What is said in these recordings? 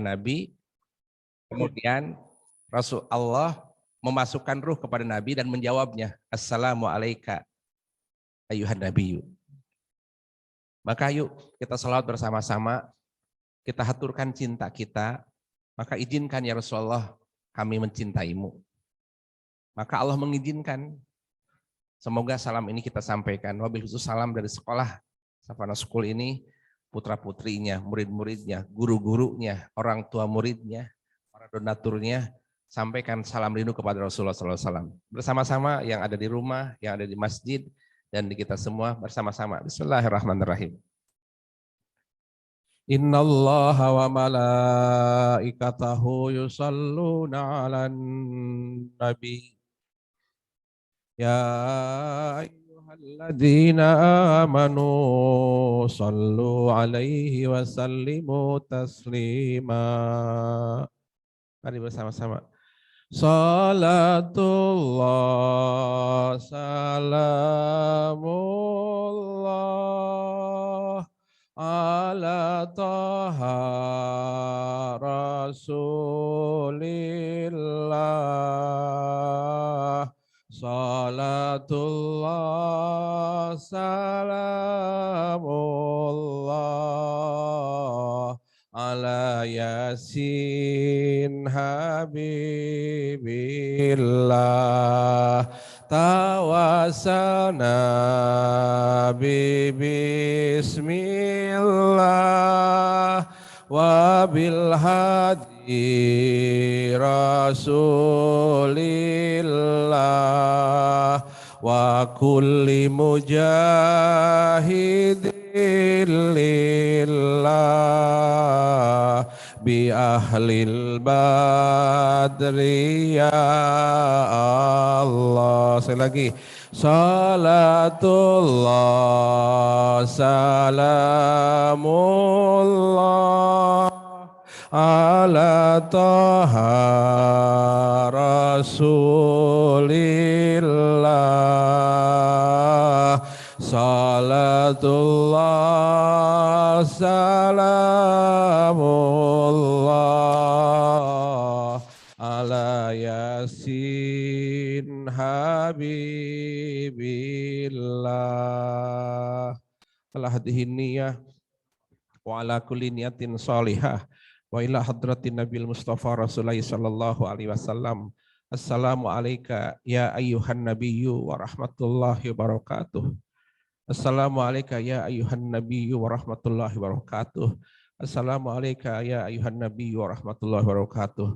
Nabi, kemudian Rasul Allah memasukkan ruh kepada Nabi dan menjawabnya, Assalamualaikum ayuhan Nabiyyu. Maka yuk kita salawat bersama-sama, kita haturkan cinta kita, maka izinkan ya Rasulullah kami mencintaimu. Maka Allah mengizinkan. Semoga salam ini kita sampaikan. Wabil khusus salam dari sekolah Savana School ini, putra-putrinya, murid-muridnya, guru-gurunya, orang tua muridnya, para donaturnya, sampaikan salam rindu kepada Rasulullah SAW. Bersama-sama yang ada di rumah, yang ada di masjid, dan di kita semua bersama-sama. Bismillahirrahmanirrahim. Inna Allah wa malaikatahu yusalluna ala nabi. Ya ayyuhalladzina amanu sallu alaihi wa sallimu taslima. Mari bersama-sama. Salatullah salamullah ala taha rasulillah. Salatullah salamullah ala yasin habibillah. Tawassalna bismillah wa bil hadi rasulillah wa kulli mujahidin lillah bi ahlil badri ya Allah. Sekali lagi, salatullah salamullah ala taha rasulillah. Salatullah salamullah ala yasin habibillah. Ala hadhihi niyah wa ala kulli niyatin salihah wa ila hadratin nabil mustafa rasulullah sallallahu alaihi wasallam. Assalamu alayka ya ayyuhan nabiyyu wa rahmatullahi wabarakatuh. Assalamu alayka ya ayyuhan nabiyyu wa rahmatullahi wabarakatuh. Assalamu alayka ya ayyuhan nabiyyu wa rahmatullahi wabarakatuh.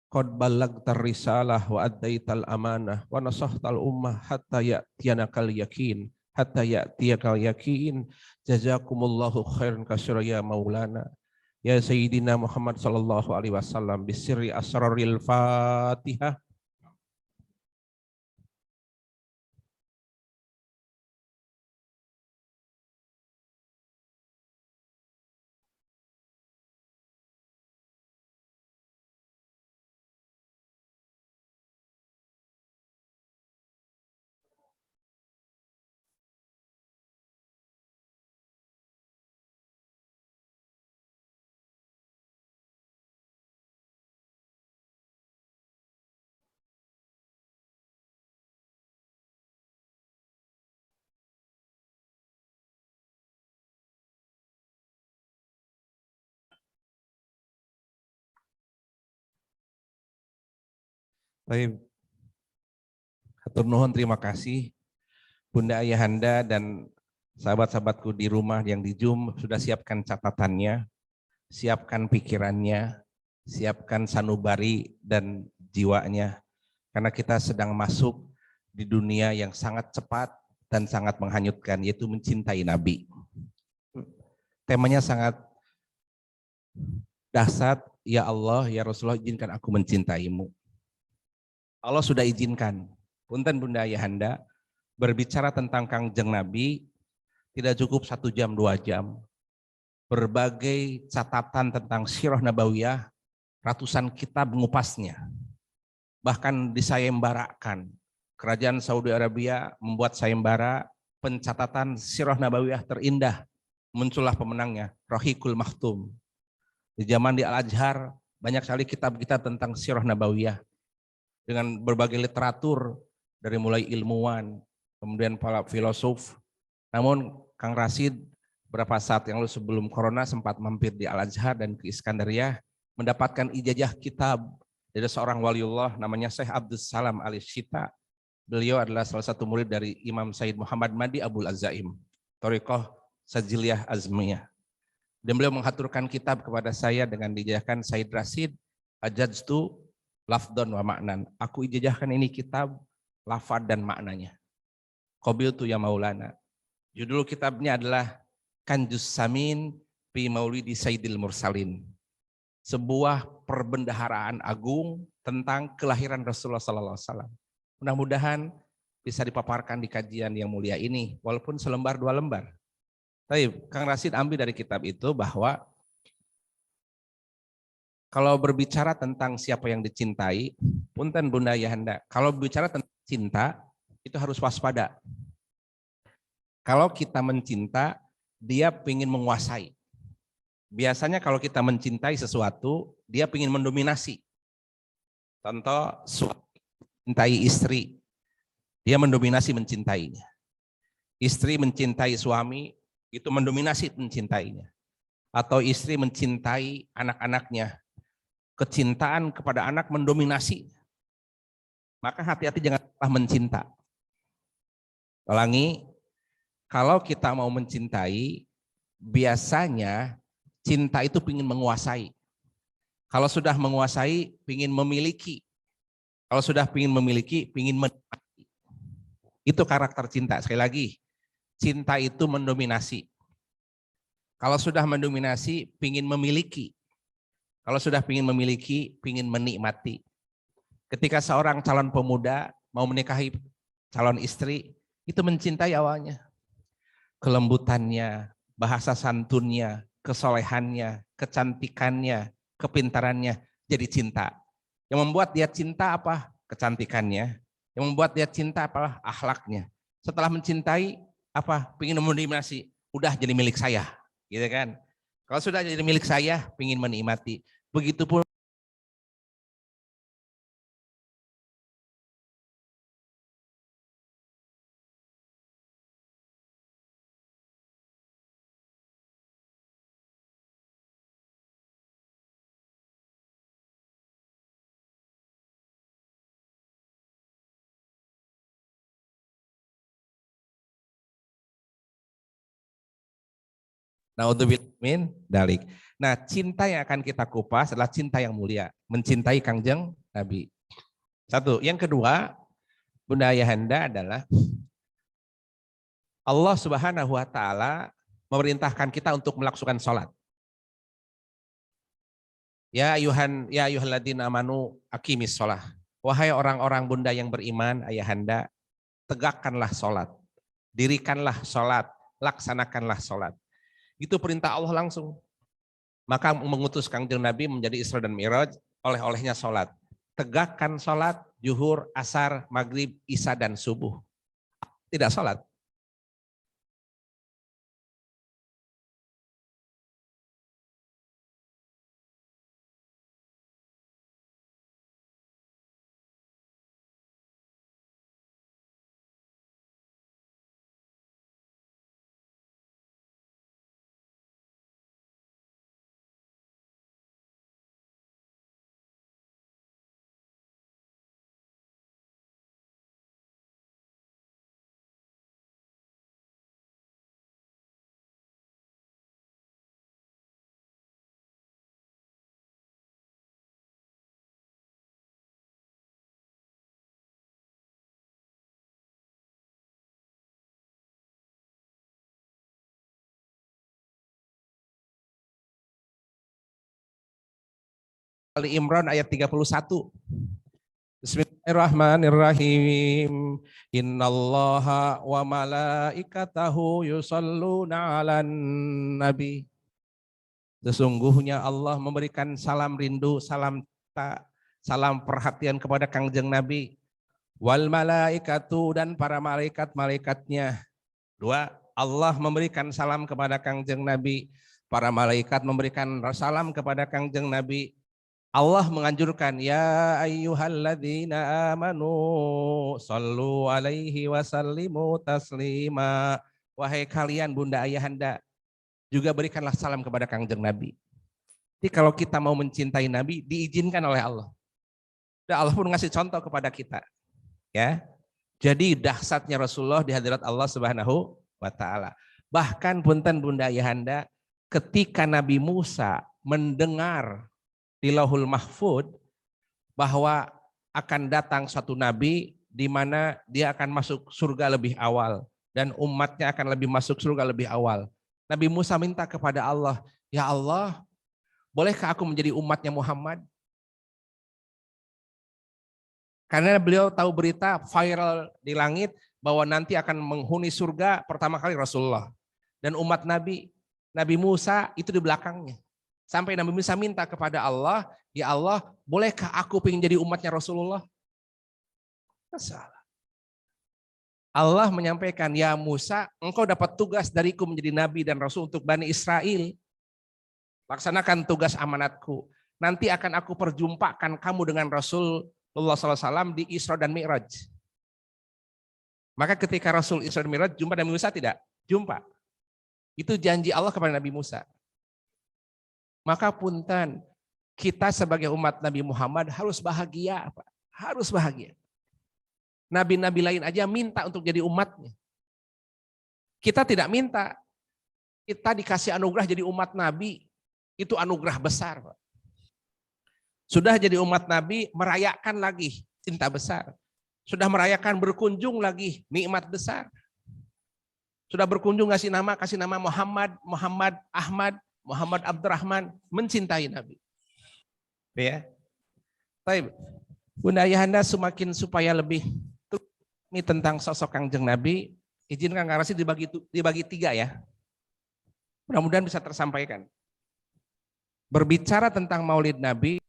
Qad ballagtar risalah wa addaital amanah wa nasahtal ummah hatta ya'tiyanakal yakin. Hatta ya'tiyakal yakin. Jazakumullahu khairan katsira ya maulana. Ya Sayyidina Muhammad sallallahu alaihi wasallam bisirri asraril Fatihah. Baik. Hatur nuhun, terima kasih Bunda Ayahanda dan sahabat-sahabatku di rumah yang di Zoom sudah siapkan catatannya, siapkan pikirannya, siapkan sanubari dan jiwanya. Karena kita sedang masuk di dunia yang sangat cepat dan sangat menghanyutkan, yaitu mencintai Nabi. Temanya sangat dahsyat, ya Allah, ya Rasulullah, izinkan aku mencintaimu. Allah sudah izinkan. Punten Bunda Ayahanda, berbicara tentang Kangjeng Nabi tidak cukup 1 jam 2 jam. Berbagai catatan tentang sirah nabawiyah, ratusan kitab mengupasnya. Bahkan disayembarakan. Kerajaan Saudi Arabia membuat sayembara pencatatan sirah nabawiyah terindah. Muncullah pemenangnya, Rahiqul Maktum. Di zaman di Al-Azhar banyak sekali kitab-kitab tentang sirah nabawiyah dengan berbagai literatur dari mulai ilmuwan, kemudian para filosof. Namun Kang Rasid beberapa saat yang lalu sebelum corona sempat mampir di Al-Azhar dan ke Iskandariyah mendapatkan ijazah kitab dari seorang waliullah namanya Syekh Abdus Salam Al-Shita. Beliau adalah salah satu murid dari Imam Said Muhammad Madi Abul Azaim, Thariqah Sajiliyah Azmiyah. Dan beliau menghaturkan kitab kepada saya dengan dijazahkan Said Rasid Ajaztu lafdon wa maknan. Aku ijazahkan ini kitab lafad dan maknanya. Qabiltu ya Maulana. Judul kitabnya adalah Kanjus Samin fi Maulidi Sayyidil Mursalin. Sebuah perbendaharaan agung tentang kelahiran Rasulullah sallallahu alaihi wasallam. Mudah-mudahan bisa dipaparkan di kajian yang mulia ini walaupun selembar dua lembar. Tapi Kang Rasid ambil dari kitab itu bahwa kalau berbicara tentang siapa yang dicintai, punten Bunda Yahanda, kalau berbicara tentang cinta itu harus waspada. Kalau kita mencinta, dia ingin menguasai. Biasanya kalau kita mencintai sesuatu, dia ingin mendominasi. Contoh, mencintai istri, dia mendominasi mencintainya. Istri mencintai suami, itu mendominasi mencintainya. Atau istri mencintai anak-anaknya, kecintaan kepada anak mendominasi. Maka hati-hati jangan salah mencinta. Ulangi, kalau kita mau mencintai, biasanya cinta itu ingin menguasai. Kalau sudah menguasai, ingin memiliki. Kalau sudah ingin memiliki, ingin menikmati. Itu karakter cinta. Sekali lagi, cinta itu mendominasi. Kalau sudah mendominasi, ingin memiliki. Kalau sudah ingin memiliki, ingin menikmati. Ketika seorang calon pemuda mau menikahi calon istri, itu mencintai awalnya. Kelembutannya, bahasa santunnya, kesolehannya, kecantikannya, kepintarannya, jadi cinta. Yang membuat dia cinta apa? Kecantikannya. Yang membuat dia cinta apa? Akhlaknya. Setelah mencintai, apa? Pengen mendominasi, udah jadi milik saya. Gitu kan? Kalau sudah jadi milik saya, pengen menikmati. Begitupun naudzubillah min dalik. Nah, cinta yang akan kita kupas adalah cinta yang mulia, mencintai Kangjeng Nabi. Satu. Yang kedua, Bunda Ayahanda adalah Allah Subhanahu wa taala memerintahkan kita untuk melakukan sholat. Ya ayyuhalladzina amanu aqimis sholah. Wahai orang-orang Bunda yang beriman, Ayahanda, tegakkanlah sholat, dirikanlah sholat, laksanakanlah sholat. Itu perintah Allah langsung. Maka mengutus Kangjeng Nabi menjadi Isra dan Mi'raj, oleh-olehnya sholat. Tegakkan sholat, zuhur, asar, maghrib, isya, dan subuh. Tidak sholat. Ali Imran ayat 31. Bismillahirrahmanirrahim. Innallaha wa malaikatahu yusalluna 'alan nabi. Sesungguhnya Allah memberikan salam rindu, salam salam perhatian kepada Kangjeng Nabi. Wal malaikatu, dan para malaikat-malaikatnya. Dua, Allah memberikan salam kepada Kangjeng Nabi. Para malaikat memberikan salam kepada Kangjeng Nabi. Allah menganjurkan, ya ayyuhalladzina amanu sallu alaihi wasallimu taslima. Wahai kalian bunda ayahanda, juga berikanlah salam kepada Kangjeng Nabi. Jadi kalau kita mau mencintai Nabi, diizinkan oleh Allah. Dan Allah pun ngasih contoh kepada kita. Ya, jadi dahsyatnya Rasulullah di hadirat Allah Subhanahu wa Ta'ala. Bahkan punten bunda ayahanda, ketika Nabi Musa mendengar di Lauhul Mahfud bahwa akan datang suatu nabi di mana dia akan masuk surga lebih awal dan umatnya akan lebih masuk surga lebih awal. Nabi Musa minta kepada Allah, ya Allah, bolehkah aku menjadi umatnya Muhammad? Karena beliau tahu berita viral di langit bahwa nanti akan menghuni surga pertama kali Rasulullah. Dan umat Nabi Musa itu di belakangnya. Sampai Nabi Musa minta kepada Allah, ya Allah, bolehkah aku ingin jadi umatnya Rasulullah? Masalah. Allah menyampaikan, ya Musa, engkau dapat tugas dariku menjadi Nabi dan Rasul untuk Bani Israel. Laksanakan tugas amanatku. Nanti akan aku perjumpakan kamu dengan Rasulullah SAW di Isra dan Mi'raj. Maka ketika Rasul Isra dan Mi'raj, jumpa Nabi Musa tidak? Jumpa. Itu janji Allah kepada Nabi Musa. Maka punten, kita sebagai umat Nabi Muhammad harus bahagia, Pak. Harus bahagia. Nabi-nabi lain aja minta untuk jadi umatnya. Kita tidak minta. Kita dikasih anugerah jadi umat Nabi. Itu anugerah besar, Pak. Sudah jadi umat Nabi, merayakan lagi cinta besar. Sudah merayakan berkunjung lagi, nikmat besar. Sudah berkunjung kasih nama Muhammad, Muhammad Ahmad, Muhammad Abdurrahman, mencintai Nabi. Ya. Baik. Bunda ayahanda semakin supaya lebih ini tentang sosok Kangjeng Nabi, izinkan Kang Rasid dibagi 3 ya. Mudah-mudahan bisa tersampaikan. Berbicara tentang Maulid Nabi,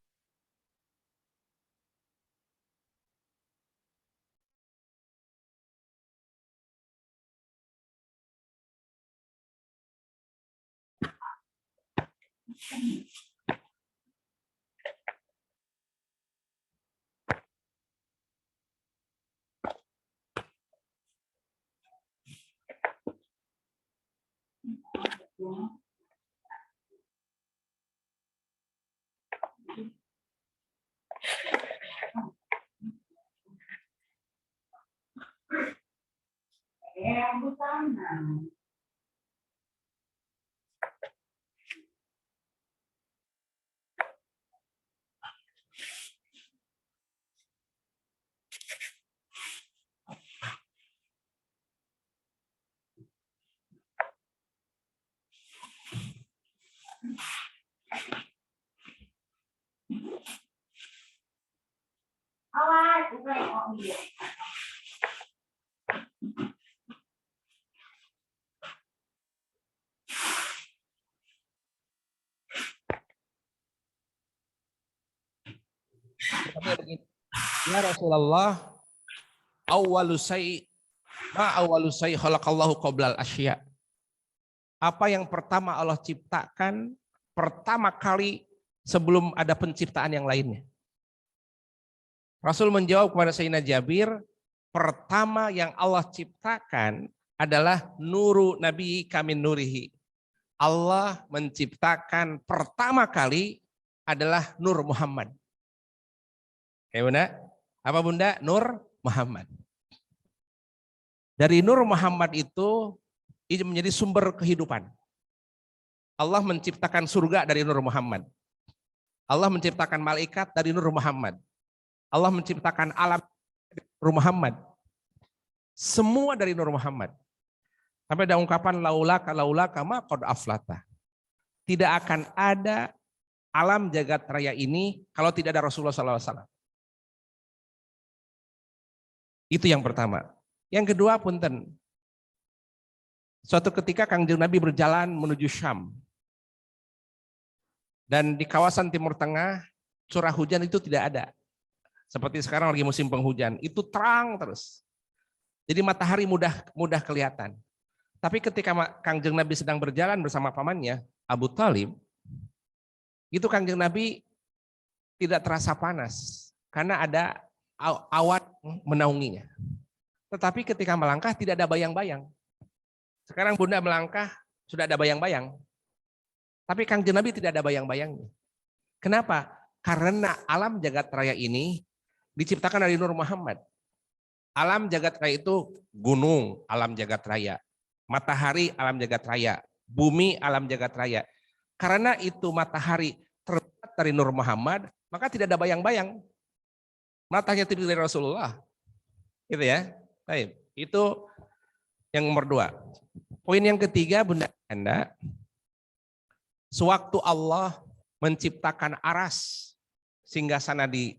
ya Rasulullah, awwalusai khalaqallahu qoblal asya. Apa yang pertama Allah ciptakan pertama kali sebelum ada penciptaan yang lainnya. Rasul menjawab kepada Sayyidina Jabir, pertama yang Allah ciptakan adalah nuru nabi kamin nurihi. Allah menciptakan pertama kali adalah Nur Muhammad. Ya Bunda? Apa Bunda? Nur Muhammad. Dari Nur Muhammad itu menjadi sumber kehidupan. Allah menciptakan surga dari Nur Muhammad. Allah menciptakan malaikat dari Nur Muhammad. Allah menciptakan alam dari Nur Muhammad. Semua dari Nur Muhammad. Sampai ada ungkapan laulaka ma qad aflata. Tidak akan ada alam jagat raya ini kalau tidak ada Rasulullah SAW. Itu yang pertama. Yang kedua punten. Suatu ketika Kangjeng Nabi berjalan menuju Syam. Dan di kawasan Timur Tengah curah hujan itu tidak ada. Seperti sekarang lagi musim penghujan, itu terang terus. Jadi matahari mudah kelihatan. Tapi ketika Kangjeng Nabi sedang berjalan bersama pamannya, Abu Thalib, itu Kanjeng Nabi tidak terasa panas karena ada awan menaunginya. Tetapi ketika melangkah tidak ada bayang-bayang. Sekarang Bunda melangkah sudah ada bayang-bayang. Tapi Kanjeng Nabi tidak ada bayang-bayangnya. Kenapa? Karena alam jagat raya ini diciptakan dari Nur Muhammad. Alam jagat raya itu gunung, alam jagat raya. Matahari, alam jagat raya. Bumi, alam jagat raya. Karena itu matahari terbuat dari Nur Muhammad, maka tidak ada bayang-bayang. Matanya itu dari Rasulullah. Gitu ya. Baik. Itu yang nomor 2. Poin yang ketiga, Bunda Anda, sewaktu Allah menciptakan aras, singgasana di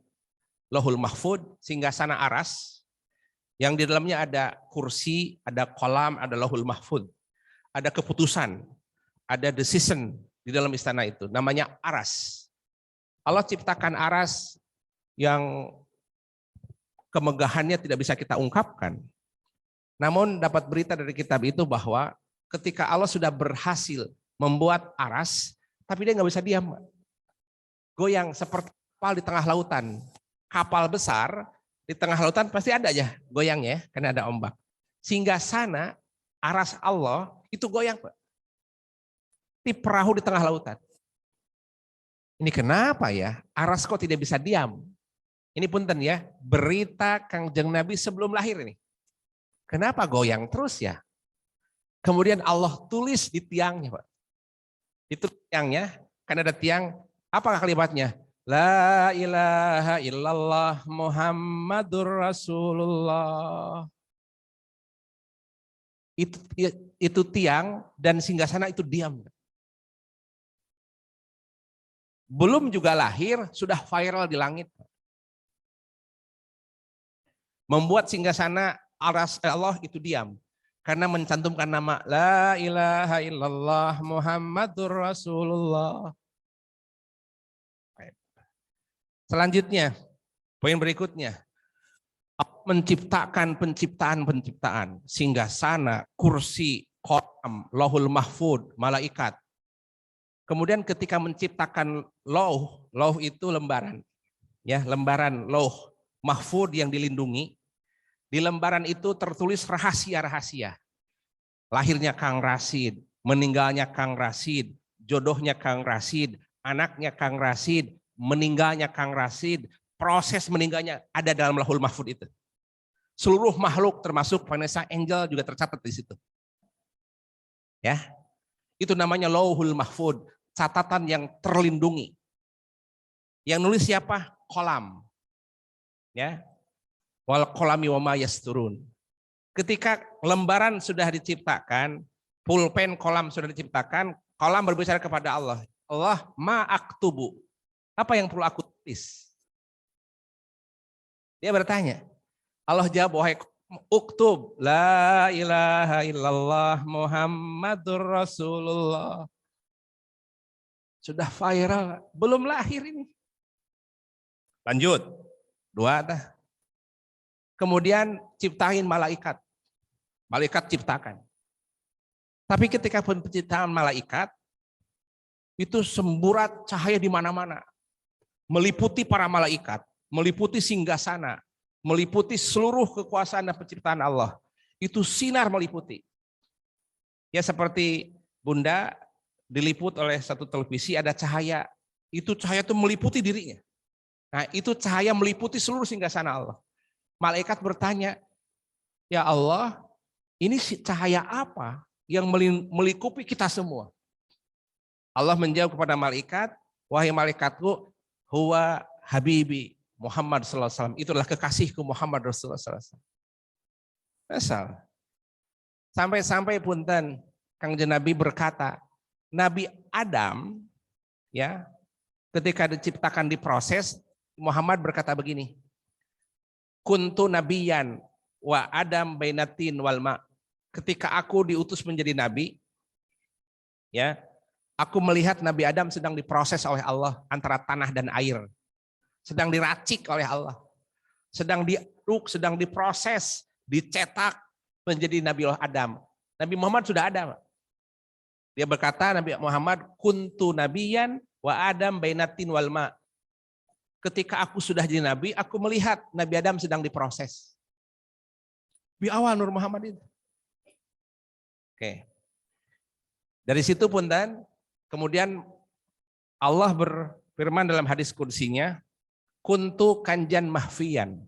Lauhul Mahfud, singgasana aras, yang di dalamnya ada kursi, ada kolam, ada Lauhul Mahfud, ada keputusan, ada decision di dalam istana itu, namanya aras. Allah ciptakan aras yang kemegahannya tidak bisa kita ungkapkan. Namun dapat berita dari kitab itu bahwa ketika Allah sudah berhasil membuat aras, tapi dia nggak bisa diam. Goyang seperti kapal di tengah lautan. Kapal besar di tengah lautan pasti ada aja goyangnya, karena ada ombak. Sehingga sana aras Allah itu goyang, Pak. Di perahu di tengah lautan. Ini kenapa ya? Aras kok tidak bisa diam? Ini punten ya, berita Kanjeng Nabi sebelum lahir ini. Kenapa goyang terus ya? Kemudian Allah tulis di tiangnya, Pak. Itu tiangnya, kan ada tiang, apa kalimatnya? La ilaha illallah Muhammadur Rasulullah. Itu tiang dan singgasana itu diam. Belum juga lahir, sudah viral di langit. Membuat singgasana aras Allah itu diam. Karena mencantumkan nama La ilaha illallah Muhammadur Rasulullah. Selanjutnya, poin berikutnya. Menciptakan penciptaan-penciptaan. Singgasana, kursi, kolam, Lauhul Mahfud, malaikat. Kemudian ketika menciptakan lauh itu lembaran. Ya, lembaran lauh mahfud yang dilindungi. Di lembaran itu tertulis rahasia-rahasia. Lahirnya Kang Rasid, meninggalnya Kang Rasid, jodohnya Kang Rasid, anaknya Kang Rasid, meninggalnya Kang Rasid, proses meninggalnya ada dalam Lauhul Mahfud itu. Seluruh makhluk termasuk Vanessa Angel juga tercatat di situ. Ya. Itu namanya Lauhul Mahfud, catatan yang terlindungi. Yang nulis siapa? Kolam. Ya. Wal kolami wa ma yasturun. Ketika lembaran sudah diciptakan, pulpen kolam sudah diciptakan, kolam berbicara kepada Allah. Allah ma aktubu. Apa yang perlu aku tulis? Dia bertanya. Allah jawab, wahai uktub la ilaha illallah Muhammadur Rasulullah. Sudah viral, belum lahir ini. Lanjut. 2 dah. Kemudian ciptain malaikat. Malaikat ciptakan. Tapi ketika penciptaan malaikat, itu semburat cahaya di mana-mana. Meliputi para malaikat, meliputi singgasana, meliputi seluruh kekuasaan dan penciptaan Allah. Itu sinar meliputi. Ya seperti Bunda diliput oleh satu televisi, ada cahaya. Itu cahaya itu meliputi dirinya. Nah itu cahaya meliputi seluruh singgasana Allah. Malaikat bertanya, ya Allah, ini cahaya apa yang melingkupi kita semua? Allah menjawab kepada malaikat, wahai malaikatku, huwa habibi Muhammad sallallahu alaihi wasallam. Itulah kekasihku Muhammad Rasulullah sallallahu alaihi wasallam. Sampai-sampai punten Kanjeng Nabi berkata, Nabi Adam ya, ketika diciptakan diproses, Muhammad berkata begini, kuntu nabiyan wa Adam bainatin wal ma. Ketika aku diutus menjadi nabi, ya, aku melihat Nabi Adam sedang diproses oleh Allah antara tanah dan air. Sedang diracik oleh Allah. Sedang diaduk, sedang diproses, dicetak menjadi Nabi Allah Adam. Nabi Muhammad sudah ada. Dia berkata Nabi Muhammad, kuntu nabiyan wa Adam bainatin wal ma. Ketika aku sudah jadi nabi, aku melihat Nabi Adam sedang diproses. Di awal Nur Muhammad itu. Oke. Dari situ pun kemudian Allah berfirman dalam hadis kursinya, kuntu kanjan mahfiyan,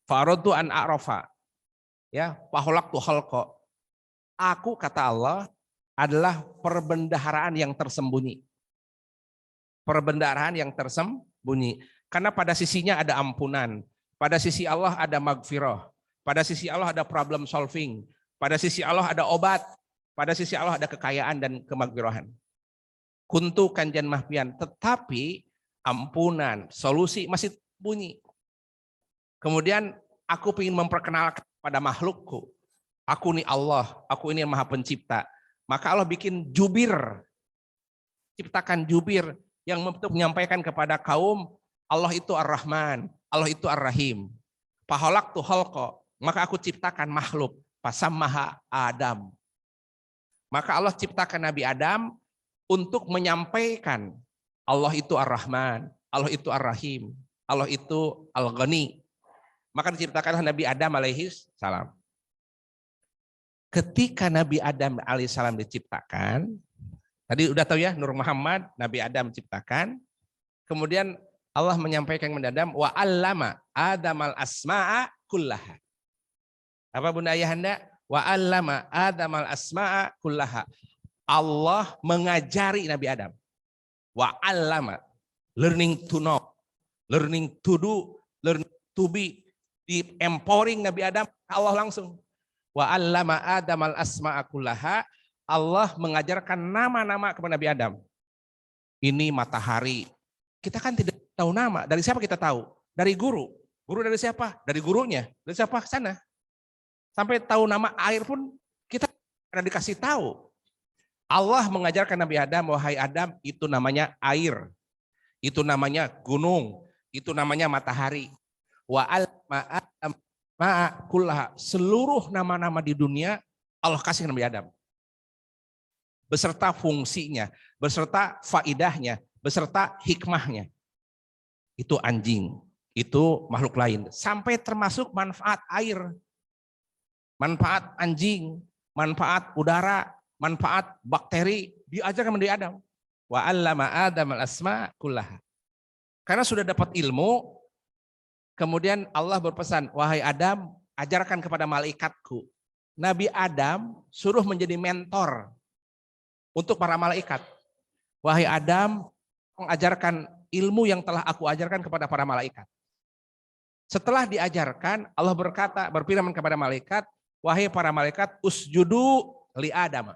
farotu an a'rafa, ya, faholak tu halqa. Aku kata Allah adalah perbendaharaan yang tersembunyi. Perbendaharaan yang tersembunyi. Karena pada sisinya ada ampunan, pada sisi Allah ada magfirah, pada sisi Allah ada problem solving, pada sisi Allah ada obat, pada sisi Allah ada kekayaan dan kemagfirahan. Kuntu kanjan mahfian, tetapi ampunan, solusi masih bunyi. Kemudian aku ingin memperkenalkan pada makhlukku, aku ini Allah, aku ini yang Maha Pencipta. Maka Allah bikin jubir, ciptakan jubir yang untuk menyampaikan kepada kaum, Allah itu Ar-Rahman, Allah itu Ar-Rahim. Faholak tu halqa, maka aku ciptakan makhluk, fasammaha Adam. Maka Allah ciptakan Nabi Adam untuk menyampaikan Allah itu Ar-Rahman, Allah itu Ar-Rahim, Allah itu Al-Ghani. Maka diciptakanlah Nabi Adam alaihi salam. Ketika Nabi Adam alaihi salam diciptakan, tadi udah tahu ya, Nur Muhammad, Nabi Adam diciptakan. Kemudian Allah menyampaikan kepada Adam, wa 'allama Adamal asma'a kullaha. Apa Bunda Ayahanda? Wa 'allama Adamal asma'a kullaha. Allah mengajari Nabi Adam. Wa 'allama, learning to know, learning to do, learning to be. Di empowering Nabi Adam, Allah langsung. Wa 'allama Adamal asma'a kullaha. Allah mengajarkan nama-nama kepada Nabi Adam. Ini matahari. Kita kan tidak tahu nama. Dari siapa kita tahu? Dari guru. Guru dari siapa? Dari gurunya. Dari siapa? Sana. Sampai tahu nama air pun kita pernah dikasih tahu. Allah mengajarkan Nabi Adam, wahai Adam, itu namanya air. Itu namanya gunung. Itu namanya matahari. Wa al ma'a kullaha. Seluruh nama-nama di dunia Allah kasih Nabi Adam. Beserta fungsinya, beserta faidahnya, beserta hikmahnya. Itu anjing, itu makhluk lain. Sampai termasuk manfaat air, manfaat anjing, manfaat udara, manfaat bakteri, diajarkan Nabi Adam. Wa 'allama Adam al-asma kullaha. Karena sudah dapat ilmu, kemudian Allah berpesan, wahai Adam, ajarkan kepada malaikatku. Nabi Adam suruh menjadi mentor untuk para malaikat. Wahai Adam, mengajarkan ilmu yang telah aku ajarkan kepada para malaikat. Setelah diajarkan, Allah berkata, berfirman kepada malaikat, wahai para malaikat, usjudu li Adam.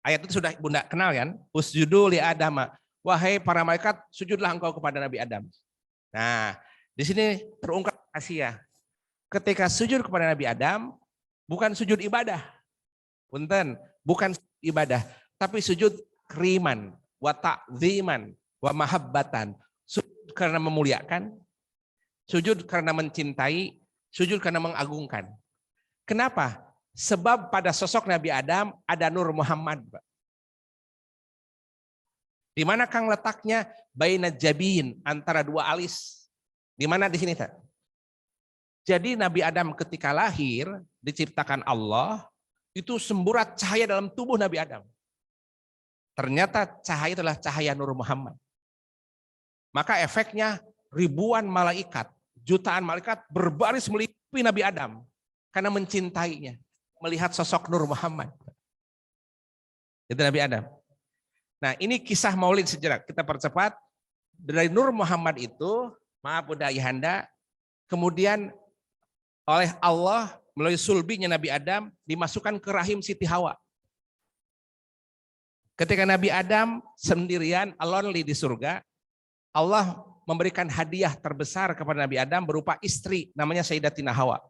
Ayat itu sudah Bunda kenal kan? Usjudu li Adam. Wahai para malaikat, sujudlah engkau kepada Nabi Adam. Nah, di sini terungkap rahasia. Ketika sujud kepada Nabi Adam, bukan sujud ibadah. Punten, bukan ibadah, tapi sujud keriman, wa ta'ziman, wa mahabbatan. Sujud karena memuliakan, sujud karena mencintai, sujud karena mengagungkan. Kenapa? Sebab pada sosok Nabi Adam ada Nur Muhammad. Di mana Kang letaknya? Baina jabin, antara dua alis. Di mana di sini? Jadi Nabi Adam ketika lahir, diciptakan Allah, itu semburat cahaya dalam tubuh Nabi Adam. Ternyata cahaya adalah cahaya Nur Muhammad. Maka efeknya ribuan malaikat, jutaan malaikat berbaris meliputi Nabi Adam karena mencintainya, melihat sosok Nur Muhammad. Itu Nabi Adam. Nah, ini kisah Maulid sejarah. Kita percepat. Dari Nur Muhammad itu, maaf Bunda Ayahanda, kemudian oleh Allah melalui sulbinya Nabi Adam dimasukkan ke rahim Siti Hawa. Ketika Nabi Adam sendirian, lonely di surga, Allah memberikan hadiah terbesar kepada Nabi Adam berupa istri namanya Sayyidatina Hawa.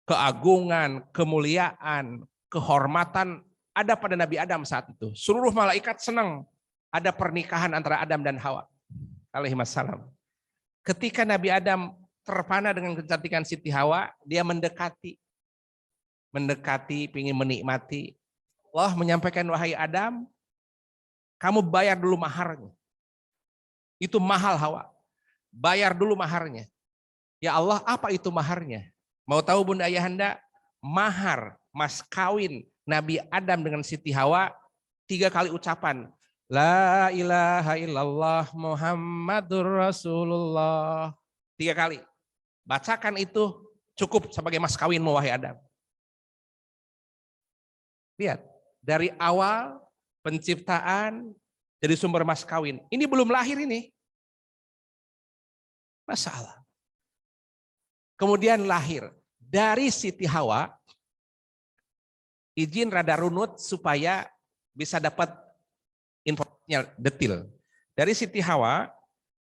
Keagungan, kemuliaan, kehormatan ada pada Nabi Adam saat itu. Seluruh malaikat senang ada pernikahan antara Adam dan Hawa alaihi wassalam. Ketika Nabi Adam terpana dengan kecantikan Siti Hawa, dia mendekati. mendekati, ingin menikmati. Allah menyampaikan, wahai Adam, kamu bayar dulu maharnya. Itu mahal Hawa. Bayar dulu maharnya. Ya Allah, apa itu maharnya? Mau tahu Bunda Ayahanda? Mahar, mas kawin Nabi Adam dengan Siti Hawa 3 kali ucapan. La ilaha illallah Muhammadur Rasulullah. 3 kali. Bacakan itu cukup sebagai mas kawinmu wahai Adam. Lihat, dari awal penciptaan jadi sumber mas kawin. Ini belum lahir ini. Masalah. Kemudian lahir dari Siti Hawa, izin rada runut supaya bisa dapat informasinya detail. Dari Siti Hawa,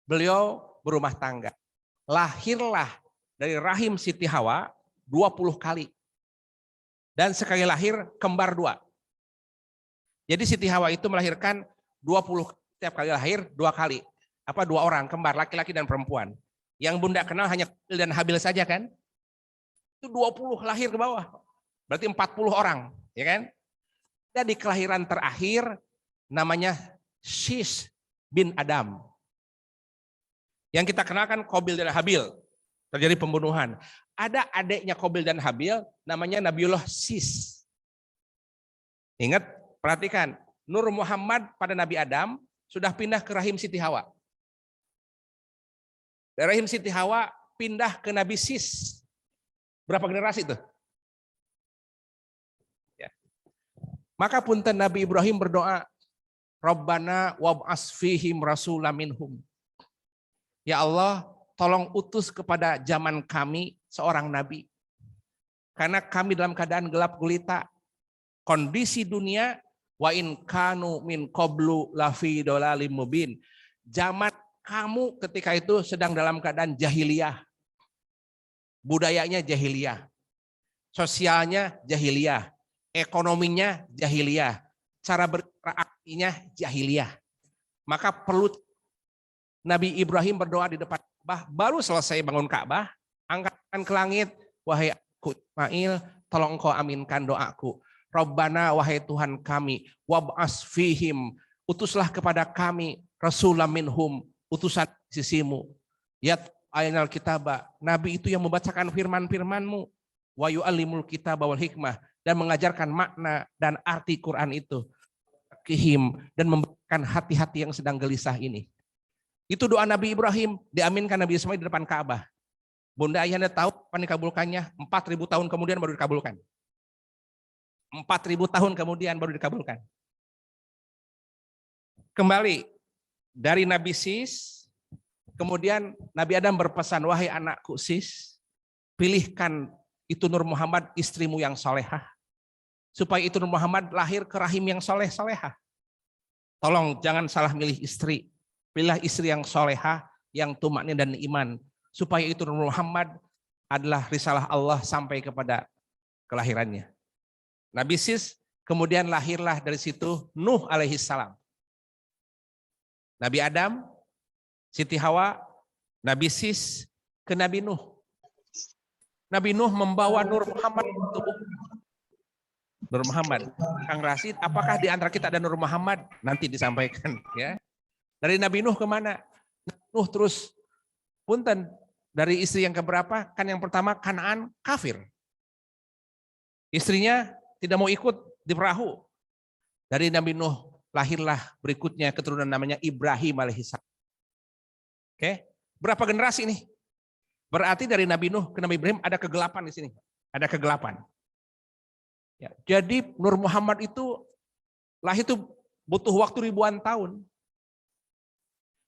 beliau berumah tangga. Lahirlah dari rahim Siti Hawa 20 kali. Dan sekali lahir kembar 2. Jadi Siti Hawa itu melahirkan 20, setiap kali lahir 2 kali. 2 orang, kembar, laki-laki dan perempuan. Yang Bunda kenal hanya Qabil dan Habil saja kan? Itu 20 lahir ke bawah. Berarti 40 orang, ya kan? Dan di kelahiran terakhir namanya Sis bin Adam. Yang kita kenal kan Qabil dan Habil. Terjadi pembunuhan. Ada adiknya Qabil dan Habil namanya Nabiullah Sis. Ingat, perhatikan. Nur Muhammad pada Nabi Adam sudah pindah ke rahim Siti Hawa. Dari rahim Siti Hawa pindah ke Nabi Sis. Berapa generasi itu? Ya. Maka punten Nabi Ibrahim berdoa, Rabbana wab'as fihim rasulam minhum. Ya Allah, tolong utus kepada zaman kami seorang nabi. Karena kami dalam keadaan gelap gulita. Kondisi dunia, wa in kanu min qablu lafi dolalim mubin. Zaman kamu ketika itu sedang dalam keadaan jahiliyah. Budayanya jahiliyah. Sosialnya jahiliyah. Ekonominya jahiliyah. Cara berinteraksinya jahiliyah. Maka perlu Nabi Ibrahim berdoa di depan Ka'bah, baru selesai bangun Ka'bah, angkatkan ke langit, wahai aku Ismail, tolong engkau aminkan doaku. Rabbana, wahai Tuhan kami, wab'as fihim, utuslah kepada kami rasulam minhum, utusan sisimu. Yat aynal kitaba, nabi itu yang membacakan firman-firmanmu, wa yu'allimul kitaba wal hikmah, dan mengajarkan makna dan arti Quran itu. Kihim, dan memberikan hati-hati yang sedang gelisah ini. Itu doa Nabi Ibrahim, diaminkan Nabi Ismail di depan Ka'bah. Bunda Ayahanda tahu kapan dikabulkannya? 4.000 tahun kemudian baru dikabulkan. 4.000 tahun kemudian baru dikabulkan. Kembali dari Nabi Sis, kemudian Nabi Adam berpesan, wahai anakku Sis, pilihkan itu Nur Muhammad istrimu yang solehah, supaya itu Nur Muhammad lahir ke rahim yang soleh-solehah. Tolong jangan salah milih istri, pilihlah istri yang solehah, yang tumaknin dan iman, supaya itu Nur Muhammad adalah risalah Allah sampai kepada kelahirannya. Nabi Sis kemudian lahirlah dari situ Nuh alaihi salam. Nabi Adam, Siti Hawa, Nabi Sis ke Nabi Nuh. Nabi Nuh membawa Nur Muhammad untuk Nur Muhammad. Kang Rasid, apakah di antara kita ada Nur Muhammad? Nanti disampaikan ya. Dari Nabi Nuh kemana? Nuh terus punten dari istri yang keberapa? Kan yang pertama Kanaan kafir. Istrinya tidak mau ikut di perahu. Dari Nabi Nuh lahirlah berikutnya keturunan namanya Ibrahim alaihissalam. Oke, berapa generasi ini? Berarti dari Nabi Nuh ke Nabi Ibrahim ada kegelapan di sini. Ada kegelapan. Ya, jadi Nur Muhammad itu lahir itu butuh waktu ribuan tahun.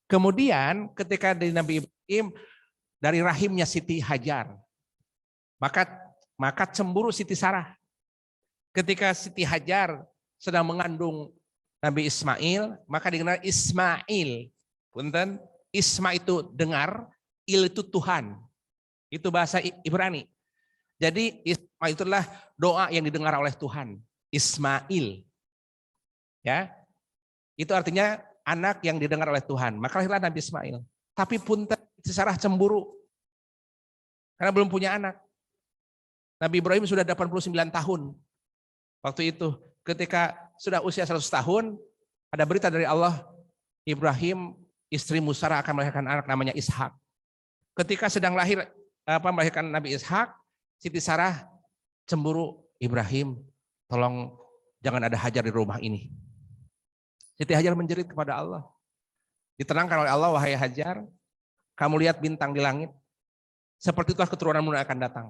Kemudian ketika dari Nabi Ibrahim dari rahimnya Siti Hajar, maka cemburu Siti Sarah. Ketika Siti Hajar sedang mengandung Nabi Ismail, maka dikenal Ismail. Punten, Isma itu dengar, Il itu Tuhan. Itu bahasa Ibrani. Jadi Isma itulah doa yang didengar oleh Tuhan. Ismail. Ya. Itu artinya anak yang didengar oleh Tuhan. Maka lahirlah Nabi Ismail. Tapi punten Siti Sarah cemburu. Karena belum punya anak. Nabi Ibrahim sudah 89 tahun. Waktu itu ketika sudah usia 100 tahun, ada berita dari Allah, Ibrahim istrimu Sarah akan melahirkan anak namanya Ishak. Ketika sedang melahirkan Nabi Ishak, Siti Sarah cemburu, Ibrahim, tolong jangan ada Hajar di rumah ini. Siti Hajar menjerit kepada Allah. Ditenangkan oleh Allah, wahai Hajar, kamu lihat bintang di langit, seperti itulah keturunanmu yang akan datang.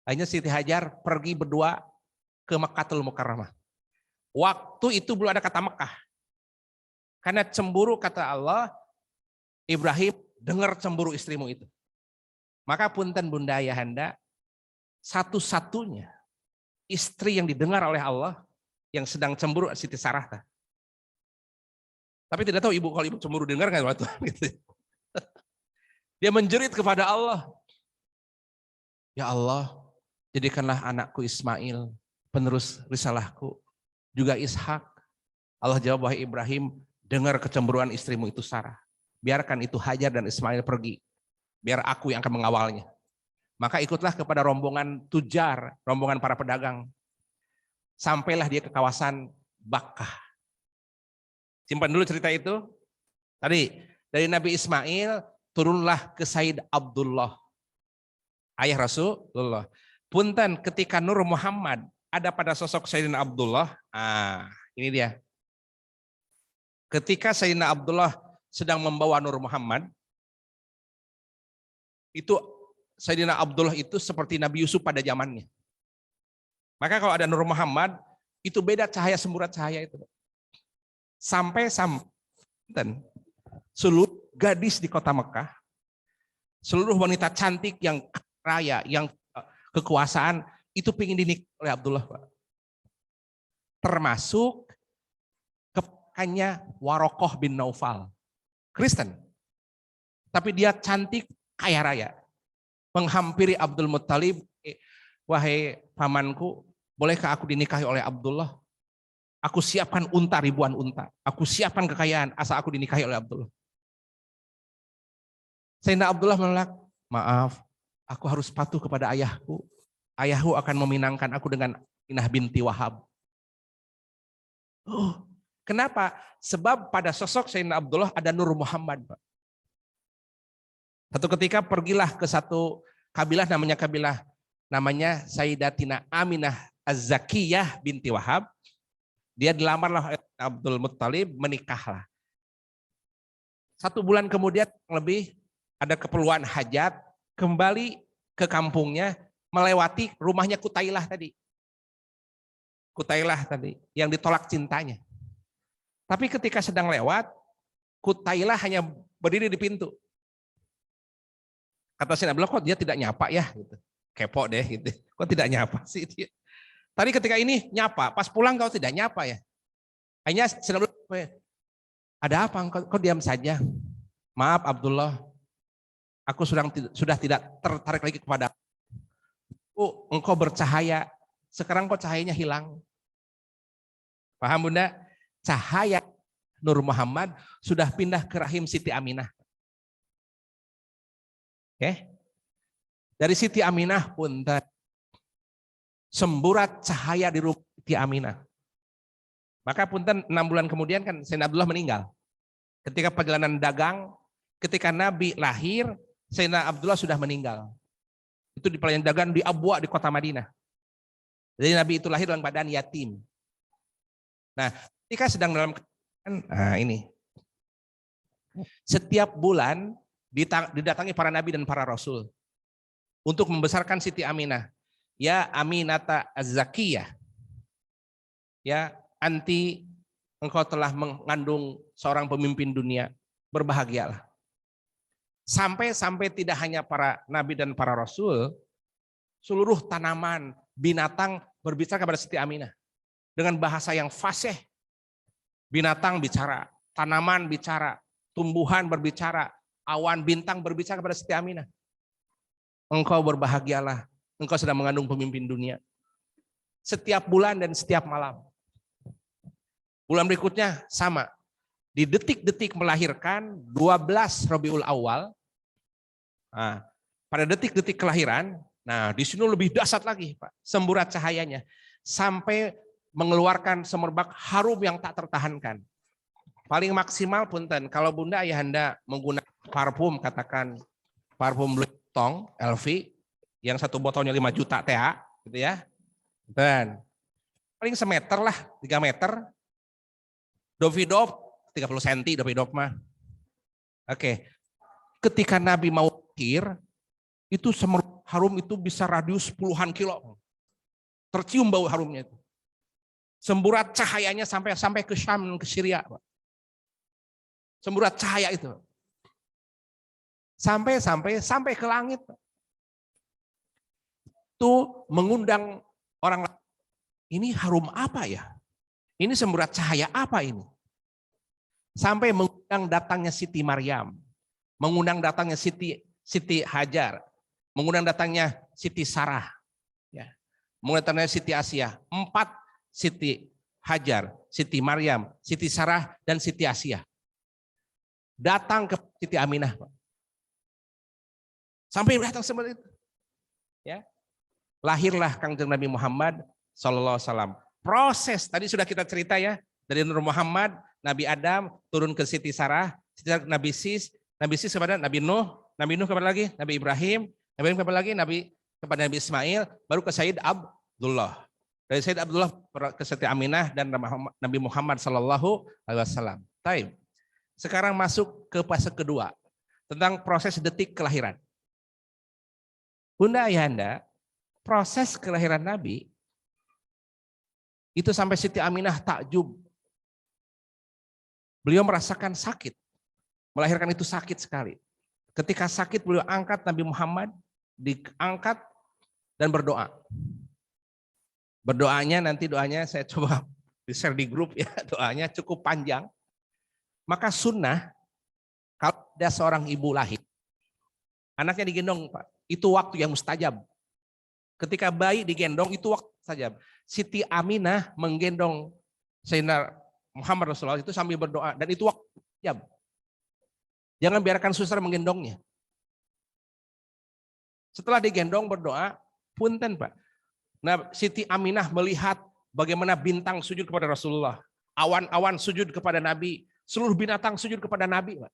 Akhirnya Siti Hajar pergi berdua ke Mekkatul Mukarramah. Waktu itu belum ada kata Mekah. Karena cemburu, kata Allah, Ibrahim dengar cemburu istrimu itu. Maka punten Bunda Ayahanda, satu-satunya istri yang didengar oleh Allah yang sedang cemburu Siti Sarah. Tapi tidak tahu ibu, kalau ibu cemburu dengar nggak waktu gitu. Dia menjerit kepada Allah, ya Allah, jadikanlah anakku Ismail penerus risalahku, juga Ishak. Allah jawab, wahai Ibrahim, dengar kecemburuan istrimu itu Sarah. Biarkan itu Hajar dan Ismail pergi. Biar aku yang akan mengawalnya. Maka ikutlah kepada rombongan tujar, rombongan para pedagang. Sampailah dia ke kawasan Bakkah. Simpan dulu cerita itu. Tadi dari Nabi Ismail turunlah ke Sayyid Abdullah, ayah Rasulullah. Punten ketika Nur Muhammad ada pada sosok Sayyidina Abdullah. Ini dia. Ketika Sayyidina Abdullah sedang membawa Nur Muhammad, itu Sayyidina Abdullah itu seperti Nabi Yusuf pada zamannya. Maka kalau ada Nur Muhammad, itu beda cahaya semburat cahaya itu. Sampai seluruh gadis di kota Mekah, seluruh wanita cantik yang raya, yang kekuasaan, itu ingin dinikah oleh Abdullah, Pak. Termasuk keponakannya Warokoh bin Naufal, Kristen. Tapi dia cantik, kaya raya. Menghampiri Abdul Muttalib, wahai pamanku, bolehkah aku dinikahi oleh Abdullah? Aku siapkan unta, ribuan unta. Aku siapkan kekayaan, asal aku dinikahi oleh Abdullah. Sayyidina Abdullah menolak, maaf, aku harus patuh kepada ayahku. Ayahku akan meminangkan aku dengan Inah binti Wahab. Kenapa? Sebab pada sosok Sayyidina Abdullah ada Nur Muhammad, Pak. Satu ketika pergilah ke satu kabilah, namanya Sayyidatina Aminah Az-Zakiyah binti Wahab. Dia dilamarlah oleh Abdul Muttalib, menikahlah. 1 bulan kemudian lebih ada keperluan hajat, kembali ke kampungnya, melewati rumahnya Kutailah tadi. Kutailah tadi, yang ditolak cintanya. Tapi ketika sedang lewat, Kutailah hanya berdiri di pintu. Kata Sayyidina Abdullah, kok dia tidak nyapa ya? Gitu. Kepo deh, gitu. Kok tidak nyapa sih dia? Tadi ketika ini nyapa, pas pulang kau tidak nyapa ya? Hanya Sayyidina Abdullah, ada apa? Kau diam saja. Maaf Abdullah, aku sudah tidak tertarik lagi kepada. Engkau bercahaya, sekarang kok cahayanya hilang. Paham Bunda? Cahaya Nur Muhammad sudah pindah ke rahim Siti Aminah. Oke? Dari Siti Aminah pun semburat cahaya di rumah Siti Aminah. Maka punten 6 bulan kemudian kan Sayyidina Abdullah meninggal. Ketika perjalanan dagang, ketika Nabi lahir, Sayyidina Abdullah sudah meninggal. Itu di perjalanan dagang di Abwa di kota Madinah. Jadi Nabi itu lahir dalam keadaan yatim. Nah, ketika sedang dalam ini. Setiap bulan didatangi para nabi dan para rasul untuk membesarkan Siti Aminah. Ya Aminata Az-Zakiyah. Ya, anti engkau telah mengandung seorang pemimpin dunia. Berbahagialah. Sampai tidak hanya para nabi dan para rasul, seluruh tanaman, binatang berbicara kepada Siti Aminah dengan bahasa yang fasih. Binatang bicara, tanaman bicara, tumbuhan berbicara, awan bintang berbicara kepada Siti Aminah. Engkau berbahagialah, engkau sedang mengandung pemimpin dunia. Setiap bulan dan setiap malam. Bulan berikutnya sama. Di detik-detik melahirkan 12 Rabiul Awal, pada detik-detik kelahiran, Nah, di sini lebih dahsyat lagi, Pak. Semburat cahayanya sampai mengeluarkan semerbak harum yang tak tertahankan. Paling maksimal punten kalau Bunda Ayahanda menggunakan parfum, katakan parfum Louis Vuitton LV yang satu botolnya 5 juta TA gitu ya. Dan paling semeter lah, 3 meter. Davidoff 30 cm Davidoff mah. Oke. Ketika Nabi mau lahir, itu semerbak harum itu bisa radius puluhan kilo. Tercium bau harumnya itu. Semburat cahayanya sampai ke Syam, ke Syria, Pak. Semburat cahaya itu. Sampai ke langit. Itu mengundang orang lain. Ini harum apa ya? Ini semburat cahaya apa ini? Sampai mengundang datangnya Siti Maryam. Mengundang datangnya Siti Hajar. Mengundang datangnya Siti Sarah. Ya. Mengundang datangnya Siti Asia. 4 Siti Hajar, Siti Maryam, Siti Sarah, dan Siti Asia. Datang ke Siti Aminah, Pak. Sampai datang seperti itu. Ya. Lahirlah Kangjeng Nabi Muhammad sallallahu alaihi wasallam. Proses tadi sudah kita cerita ya, dari Nur Muhammad, Nabi Adam turun ke Siti Sarah, Nabi Sis kepada Nabi Nuh kepada lagi Nabi Ibrahim kepada lagi kepada Nabi Ismail, baru ke Sayyid Abdullah. Dari Sayyid Abdullah ke Siti Aminah dan Nabi Muhammad sallallahu alaihi wasallam. Taib. Sekarang masuk ke fase kedua tentang proses detik kelahiran. Bunda Ayahanda, proses kelahiran Nabi itu sampai Siti Aminah takjub. Beliau merasakan sakit. Melahirkan itu sakit sekali. Ketika sakit beliau angkat Nabi Muhammad, diangkat dan berdoa. Berdoanya nanti doanya saya coba di-share di grup ya, doanya cukup panjang. Maka sunnah kalau ada seorang ibu lahir, anaknya digendong, Pak, itu waktu yang mustajab. Ketika bayi digendong itu waktu mustajab. Siti Aminah menggendong Sayyidina Muhammad Rasulullah itu sambil berdoa dan itu waktu mustajab. Jangan biarkan suster menggendongnya. Setelah digendong berdoa, punten Pak. Nah, Siti Aminah melihat bagaimana bintang sujud kepada Rasulullah, awan-awan sujud kepada Nabi, seluruh binatang sujud kepada Nabi, Pak.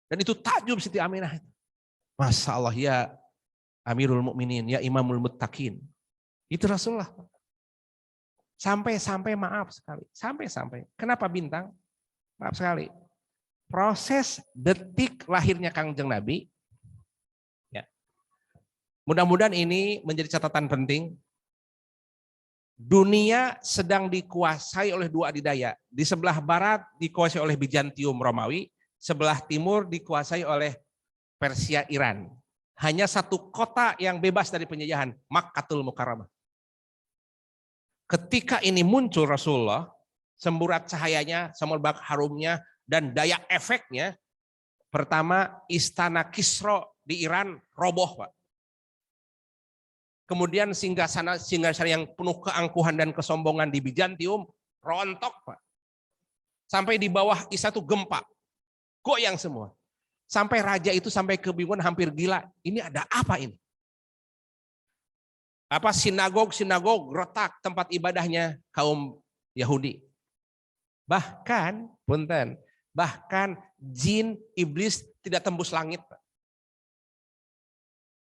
Dan itu takjub Siti Aminah. Masya Allah ya Amirul Mukminin, ya Imamul Muttaqin. Itu Rasulullah. Sampai maaf sekali. Sampai. Kenapa bintang? Maaf sekali. Proses detik lahirnya Kangjeng Nabi. Ya. Mudah-mudahan ini menjadi catatan penting. Dunia sedang dikuasai oleh 2 adidaya. Di sebelah barat dikuasai oleh Bizantium Romawi, sebelah timur dikuasai oleh Persia Iran. Hanya satu kota yang bebas dari penjajahan, Makkatul Mukarramah. Ketika ini muncul Rasulullah, semburat cahayanya, semerbak harumnya, dan daya efeknya, pertama istana Kisra di Iran roboh, Pak. Kemudian singgasana yang penuh keangkuhan dan kesombongan di Bizantium rontok, Pak. Sampai di bawah Isa itu gempa, goyang semua. Sampai raja itu sampai kebingungan, hampir gila. Ini ada apa ini? Apa sinagog retak tempat ibadahnya kaum Yahudi. Bahkan jin iblis tidak tembus langit, Pak.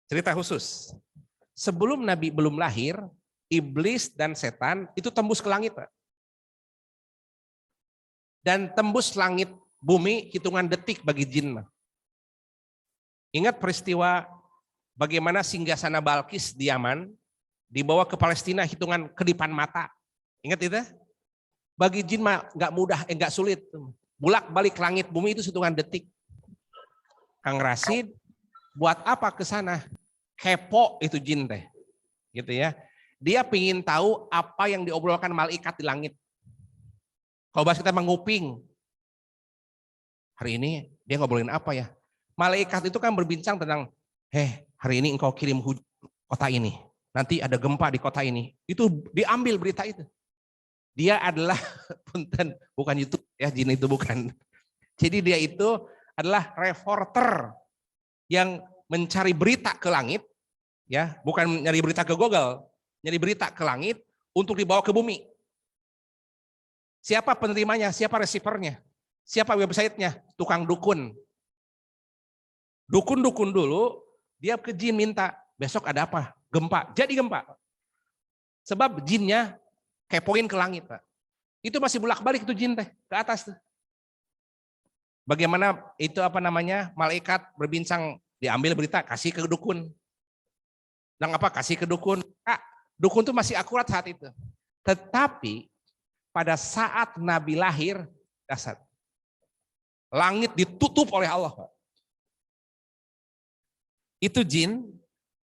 Cerita khusus. Sebelum Nabi belum lahir, iblis dan setan itu tembus ke langit, Pak. Dan tembus langit bumi hitungan detik bagi jin, Pak. Ingat peristiwa bagaimana singgasana Balkis di Yaman dibawa ke Palestina hitungan kedipan mata. Ingat itu? Bagi jin mah nggak mudah, nggak sulit. Bolak-balik langit bumi itu hitungan detik. Kang Rasid buat apa ke sana? Kepo itu jin teh. Gitu ya. Dia pingin tahu apa yang diobrolkan malaikat di langit. Kalau bahasa kita menguping. Hari ini dia ngobrolin apa ya? Malaikat itu kan berbincang tentang, hari ini engkau kirim hujan kota ini. Nanti ada gempa di kota ini. Itu diambil berita itu. Dia adalah, bukan YouTube ya, jin itu bukan. Jadi dia itu adalah reporter yang mencari berita ke langit, Ya, bukan nyari berita ke Google, nyari berita ke langit untuk dibawa ke bumi. Siapa penerimanya? Siapa receivernya? Siapa websitenya? Tukang dukun. Dukun-dukun dulu, dia ke jin minta, besok ada apa? Gempa. Jadi gempa. Sebab jinnya kepoin ke langit, Pak. Itu masih bolak-balik itu jin teh, ke atas tuh. Bagaimana itu malaikat berbincang, diambil berita, kasih ke dukun. Dan kasih ke dukun. Dukun itu masih akurat saat itu. Tetapi pada saat Nabi lahir, dasar. Langit ditutup oleh Allah. Pak. Itu jin,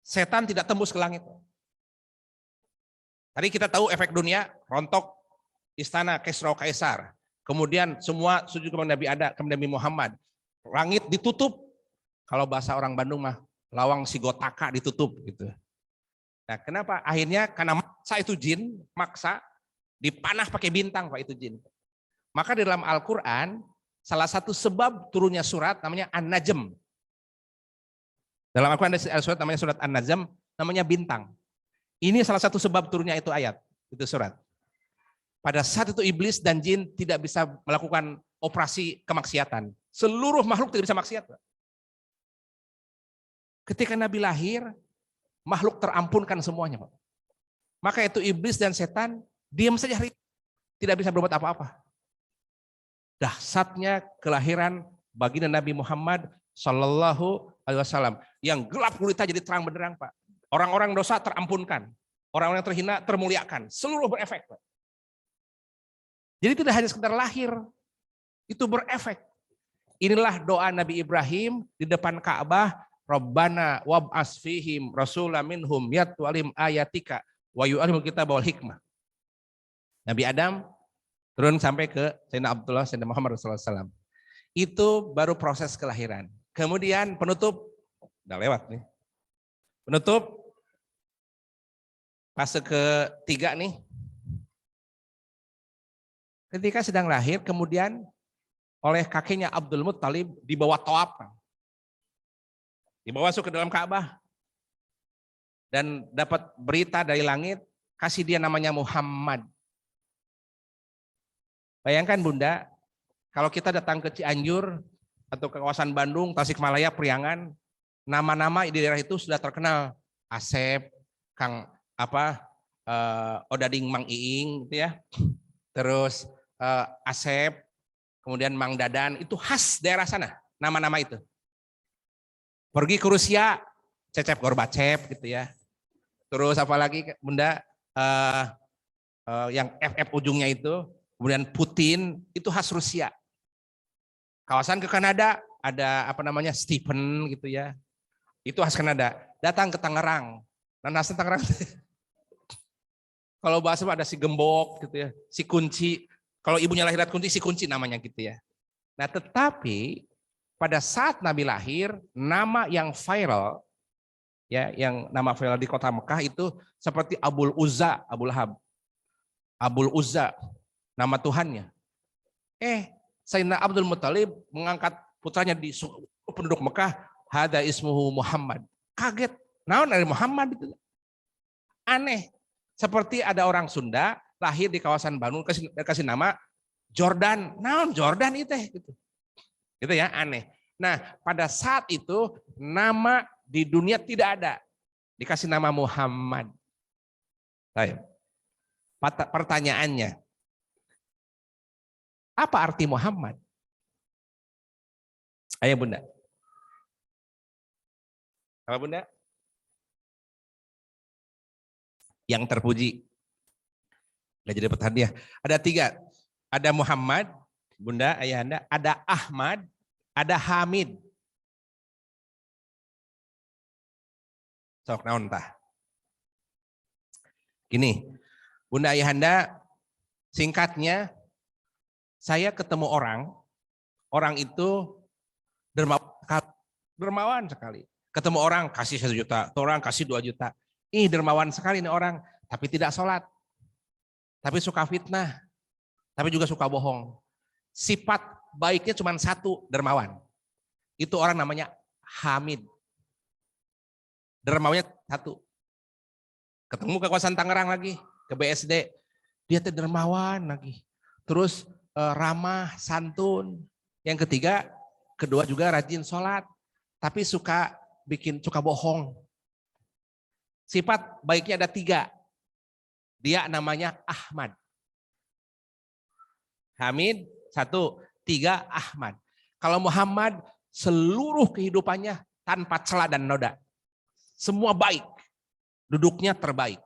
setan tidak tembus ke langit. Tadi kita tahu efek dunia, rontok istana Kisra Kaisar. Kemudian semua sujud kepada Nabi Nabi Muhammad. Langit ditutup. Kalau bahasa orang Bandung mah, lawang si gotaka ditutup gitu. Nah, kenapa? Akhirnya karena maksa itu jin, maksa dipanah pakai bintang Pak itu jin. Maka di dalam Al-Qur'an salah satu sebab turunnya surat namanya An-Najm. Dalam Al-Qur'an ada surat namanya surat An-Najm, namanya bintang. Ini salah satu sebab turunnya itu ayat, itu surat. Pada saat itu iblis dan jin tidak bisa melakukan operasi kemaksiatan. Seluruh makhluk tidak bisa maksiat. Ketika Nabi lahir, makhluk terampunkan semuanya, Pak. Maka itu iblis dan setan diam saja, tidak bisa berbuat apa-apa. Dahsyatnya kelahiran baginda Nabi Muhammad Sallallahu Alaihi Wasallam yang gelap gulita jadi terang benderang, Pak. Orang-orang dosa terampunkan, orang-orang yang terhina termuliakan, seluruh berefek, Pak. Jadi tidak hanya sekedar lahir, itu berefek. Inilah doa Nabi Ibrahim di depan Ka'bah. Rabbana wab'as fihim rasulam minhum yatlu alim ayatika wa yu'alimul kitab wal hikmah. Nabi Adam turun sampai ke Sayyidina Abdullah, Sayyidina Muhammad SAW. Itu baru proses kelahiran. Kemudian penutup, udah lewat nih. Penutup, fase ketiga nih. Ketika sedang lahir, kemudian oleh kakeknya Abdul Muttalib dibawa tawaf. Dibawa masuk ke dalam Ka'bah dan dapat berita dari langit, kasih dia namanya Muhammad. Bayangkan Bunda, kalau kita datang ke Cianjur atau ke kawasan Bandung, Tasikmalaya, Priangan, nama-nama di daerah itu sudah terkenal. Asep, Kang Odading Mang Iing, gitu ya. Terus Asep, kemudian Mang Dadan, itu khas daerah sana, nama-nama itu. Pergi ke Rusia, Cecep Gorbachev gitu ya. Terus apalagi Bunda yang FF ujungnya itu, kemudian Putin, itu khas Rusia. Kawasan ke Kanada ada Stephen gitu ya. Itu khas Kanada. Datang ke Tangerang. Nah, khas Tangerang. Kalau bahasa ada si Gembok gitu ya, si Kunci. Kalau ibunya lahirat Kunci, si Kunci namanya gitu ya. Nah, tetapi pada saat Nabi lahir, nama yang viral, ya, yang nama viral di kota Mekah itu seperti Abul Uzza, Abu Lahab. Abul Uzza, nama Tuhannya. Sayyidina Abdul Muttalib mengangkat putranya di penduduk Mekah, hada ismuhu Muhammad. Kaget, naon dari Muhammad itu. Aneh, seperti ada orang Sunda lahir di kawasan Bandung kasih nama Jordan. Naon Jordan itu gitu. Gitu ya, aneh. Nah, pada saat itu nama di dunia tidak ada. Dikasih nama Muhammad. Baik. Pertanyaannya, apa arti Muhammad? Ayo Bunda. Apa Bunda? Yang terpuji. Nggak jadi dapat hadiah. Ada 3. Ada Muhammad, Bunda, Ayahanda, ada Ahmad, ada Hamid. Sok naon tah. Gini, Bunda Ayahanda, singkatnya saya ketemu orang itu dermawan sekali. Ketemu orang kasih 1 juta, orang kasih 2 juta. Dermawan sekali nih orang, tapi tidak sholat. Tapi suka fitnah, tapi juga suka bohong. Sifat baiknya cuma 1, dermawan. Itu orang namanya Hamid. satu. Ketemu ke kawasan Tangerang lagi, ke BSD. Dia dermawan lagi. Terus ramah, santun. Yang ketiga, kedua juga rajin sholat. Tapi suka bohong. Sifat baiknya ada 3. Dia namanya Ahmad. Hamid, 1, 3, Ahmad. Kalau Muhammad, seluruh kehidupannya tanpa celah dan noda. Semua baik. Duduknya terbaik.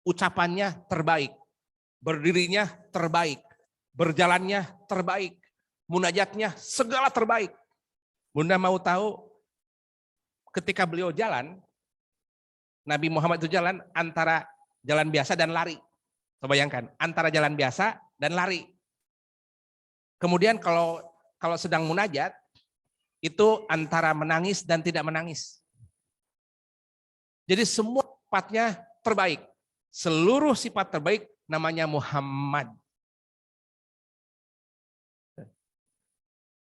Ucapannya terbaik. Berdirinya terbaik. Berjalannya terbaik. Munajatnya segala terbaik. Bunda mau tahu ketika beliau jalan, Nabi Muhammad itu jalan antara jalan biasa dan lari. Coba bayangkan, antara jalan biasa dan lari. Kemudian kalau sedang munajat, itu antara menangis dan tidak menangis. Jadi semua sifatnya terbaik. Seluruh sifat terbaik namanya Muhammad.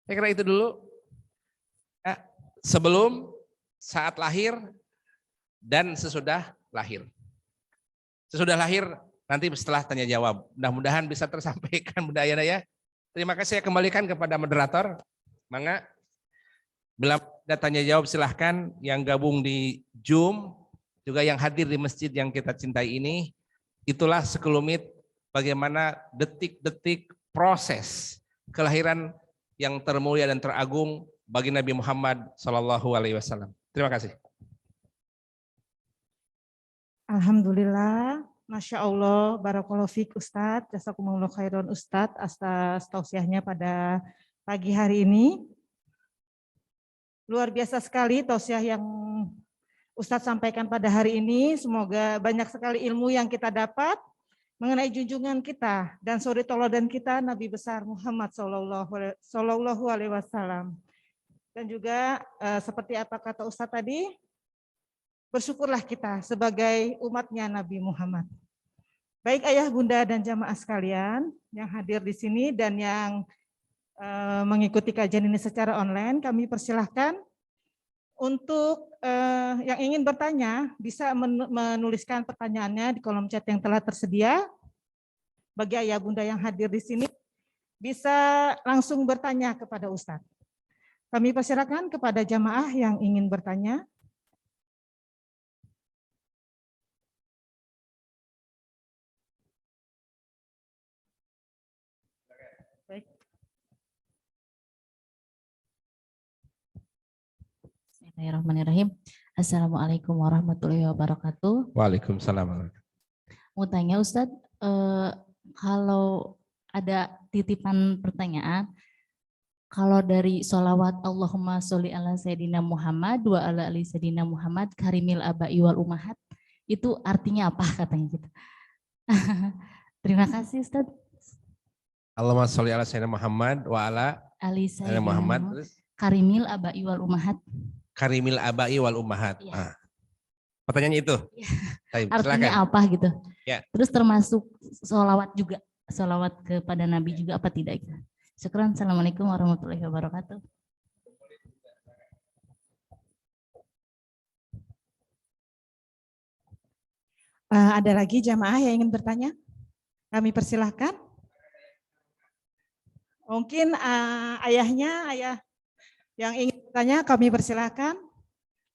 Saya kira itu dulu. Ya, sebelum, saat lahir, dan sesudah lahir. Sesudah lahir, nanti setelah tanya jawab. Mudah-mudahan bisa tersampaikan Bunda Ayana ya. Terima kasih, saya kembalikan kepada moderator. Mangga. Bila ada tanya jawab silahkan, yang gabung di Zoom, juga yang hadir di masjid yang kita cintai ini, itulah sekelumit bagaimana detik-detik proses kelahiran yang termulia dan teragung bagi Nabi Muhammad SAW. Terima kasih. Alhamdulillah, Masya Allah, Barakallahu Fik Ustadz, Jazakumullah khairan Ustadz atas tausiahnya pada pagi hari ini. Luar biasa sekali tausiah yang Ustadz sampaikan pada hari ini, semoga banyak sekali ilmu yang kita dapat mengenai junjungan kita dan suri toladan kita Nabi besar Muhammad Sallallahu Alaihi Wasallam. Dan juga seperti apa kata Ustadz tadi, bersyukurlah kita sebagai umatnya Nabi Muhammad. Baik ayah, bunda, dan jamaah sekalian yang hadir di sini dan yang mengikuti kajian ini secara online, kami persilahkan untuk yang ingin bertanya bisa menuliskan pertanyaannya di kolom chat yang telah tersedia. Bagi ayah bunda yang hadir di sini bisa langsung bertanya kepada Ustadz. Kami persilakan kepada jamaah yang ingin bertanya. Baik. Bismillahirrahmanirrahim. Assalamualaikum warahmatullahi wabarakatuh. Waalaikumsalam. Mau tanya Ustadz, kalau ada titipan pertanyaan, kalau dari sholawat Allahumma sholli ala Sayyidina Muhammad wa ala ali Sayyidina Muhammad karimil abai wal ummahat, itu artinya apa katanya gitu. Terima kasih Ustadz. Allahumma sholli ala Sayyidina Muhammad wa ala Ali Sayyidina Muhammad karimil abai wal ummahat. Karimil abai wal ummahat. Ya. Ah. Pertanyaannya itu. Ya. Baik, Artinya silakan. apa gitu. Ya. Terus termasuk sholawat juga. Sholawat kepada Nabi juga apa tidak gitu. Syukran. Assalamualaikum warahmatullahi wabarakatuh. Ada lagi jamaah yang ingin bertanya? Kami persilahkan. Mungkin ayah yang ingin bertanya, kami persilahkan.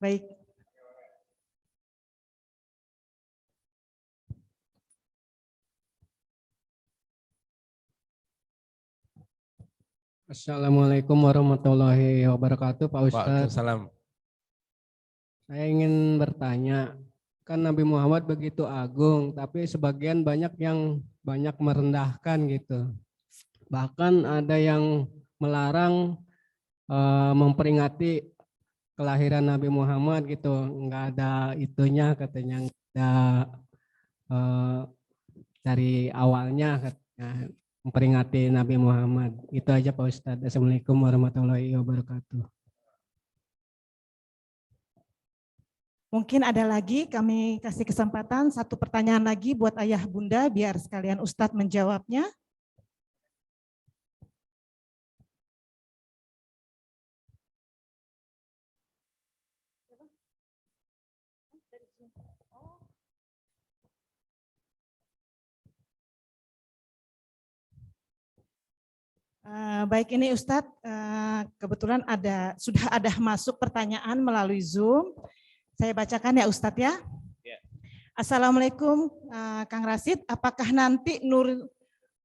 Baik. Assalamualaikum warahmatullahi wabarakatuh, Pak Ustadz. Waalaikumsalam. Saya ingin bertanya, kan Nabi Muhammad begitu agung, tapi sebagian banyak yang merendahkan gitu. Bahkan ada yang melarang memperingati kelahiran Nabi Muhammad gitu, nggak ada itunya katanya, nggak ada dari awalnya katanya, memperingati Nabi Muhammad. Itu aja Pak Ustadz. Assalamualaikum warahmatullahi wabarakatuh. Mungkin ada lagi, kami kasih kesempatan satu pertanyaan lagi buat ayah bunda biar sekalian Ustadz menjawabnya. Baik, ini Ustadz, kebetulan sudah ada masuk pertanyaan melalui Zoom. Saya bacakan ya Ustadz ya. Ya. Assalamualaikum Kang Rasid, apakah nanti